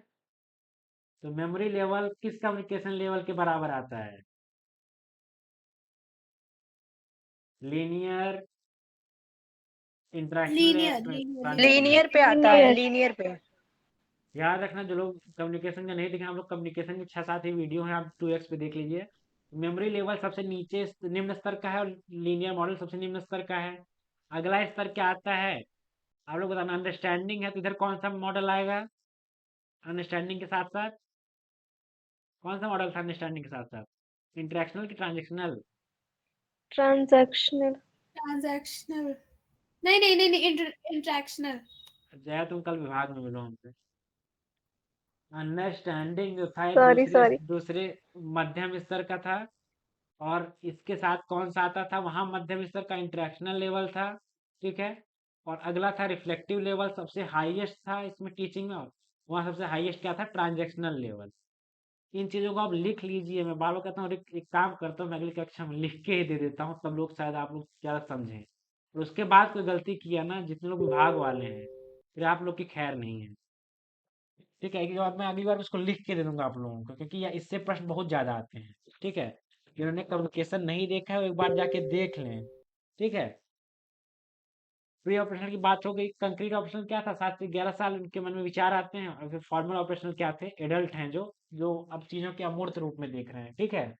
Speaker 1: तो मेमोरी लेवल किस कम्युनिकेशन लेवल के बराबर आता है? लीनियर, इंटरेक्शनल या
Speaker 3: लीनियर
Speaker 1: ट्रांजेक्शनल?
Speaker 4: लीनियर पे आता है,
Speaker 2: Linear.
Speaker 4: लीनियर पे।
Speaker 1: याद रखना, जो लोग कम्युनिकेशन का नहीं देखे, हम लोग कम्युनिकेशन के 6-7 ही वीडियो हैं, आप 2x पे देख लीजिए। मेमोरी लेवल सबसे नीचे निम्न स्तर का है और लीनियर मॉडल सबसे निम्न स्तर का है। अगला स्तर क्या आता है आप लोग बताना। अंडरस्टैंडिंग है तो इधर कौन सा मॉडल आएगा? अंडरस्टैंडिंग के साथ साथ कौन सा मॉडल था अंडरस्टैंडिंग के साथ साथ? इंटरेक्शनल की ट्रांजेक्शनल?
Speaker 2: Transactional.
Speaker 3: ट्रांजैक्शनल नहीं इंटरेक्शनल।
Speaker 1: जया तुम कल विभाग में मिलो हमसे। अंडरस्टैंडिंग जो था
Speaker 2: Sorry,
Speaker 1: दूसरे
Speaker 2: sorry.
Speaker 1: दूसरे मध्यम स्तर का था, और इसके साथ कौन सा आता था वहां मध्यम स्तर का इंटरेक्शनल लेवल था, ठीक है। और अगला था रिफ्लेक्टिव लेवल, सबसे हाईएस्ट था इसमें टीचिंग में, वहाँ सबसे हाईएस्ट क्या था? Transactional level. इन चीज़ों को आप लिख लीजिए। मैं बार बार कहता हूँ, एक काम करता हूँ, मैं अगली कक्षा में लिख के ही दे देता हूँ, तब लोग शायद आप लोग ज़्यादा समझें। और उसके बाद कोई गलती किया ना, जितने लोग विभाग वाले हैं, फिर आप लोग की खैर नहीं है, ठीक है। कि बाद मैं अगली बार उसको लिख के दे दूंगा आप लोगों को, क्योंकि इससे प्रश्न बहुत ज़्यादा आते हैं, ठीक है। जिन्होंने कम्युनिकेशन नहीं देखा है वो एक बार जाके देख लें, ठीक है। प्री ऑपरेशनल की बात हो गई। कंक्रीट ऑपरेशनल क्या था? 7 से 11 साल उनके मन में विचार आते हैं। और फिर फॉर्मल ऑपरेशनल क्या थे? एडल्ट हैं जो जो अब चीज़ों के अमूर्त रूप में देख रहे हैं, ठीक है।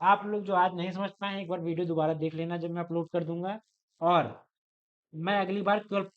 Speaker 1: आप लोग जो आज नहीं समझ पाए, एक बार वीडियो दोबारा देख लेना जब मैं अपलोड कर दूंगा। और मैं अगली बार केवल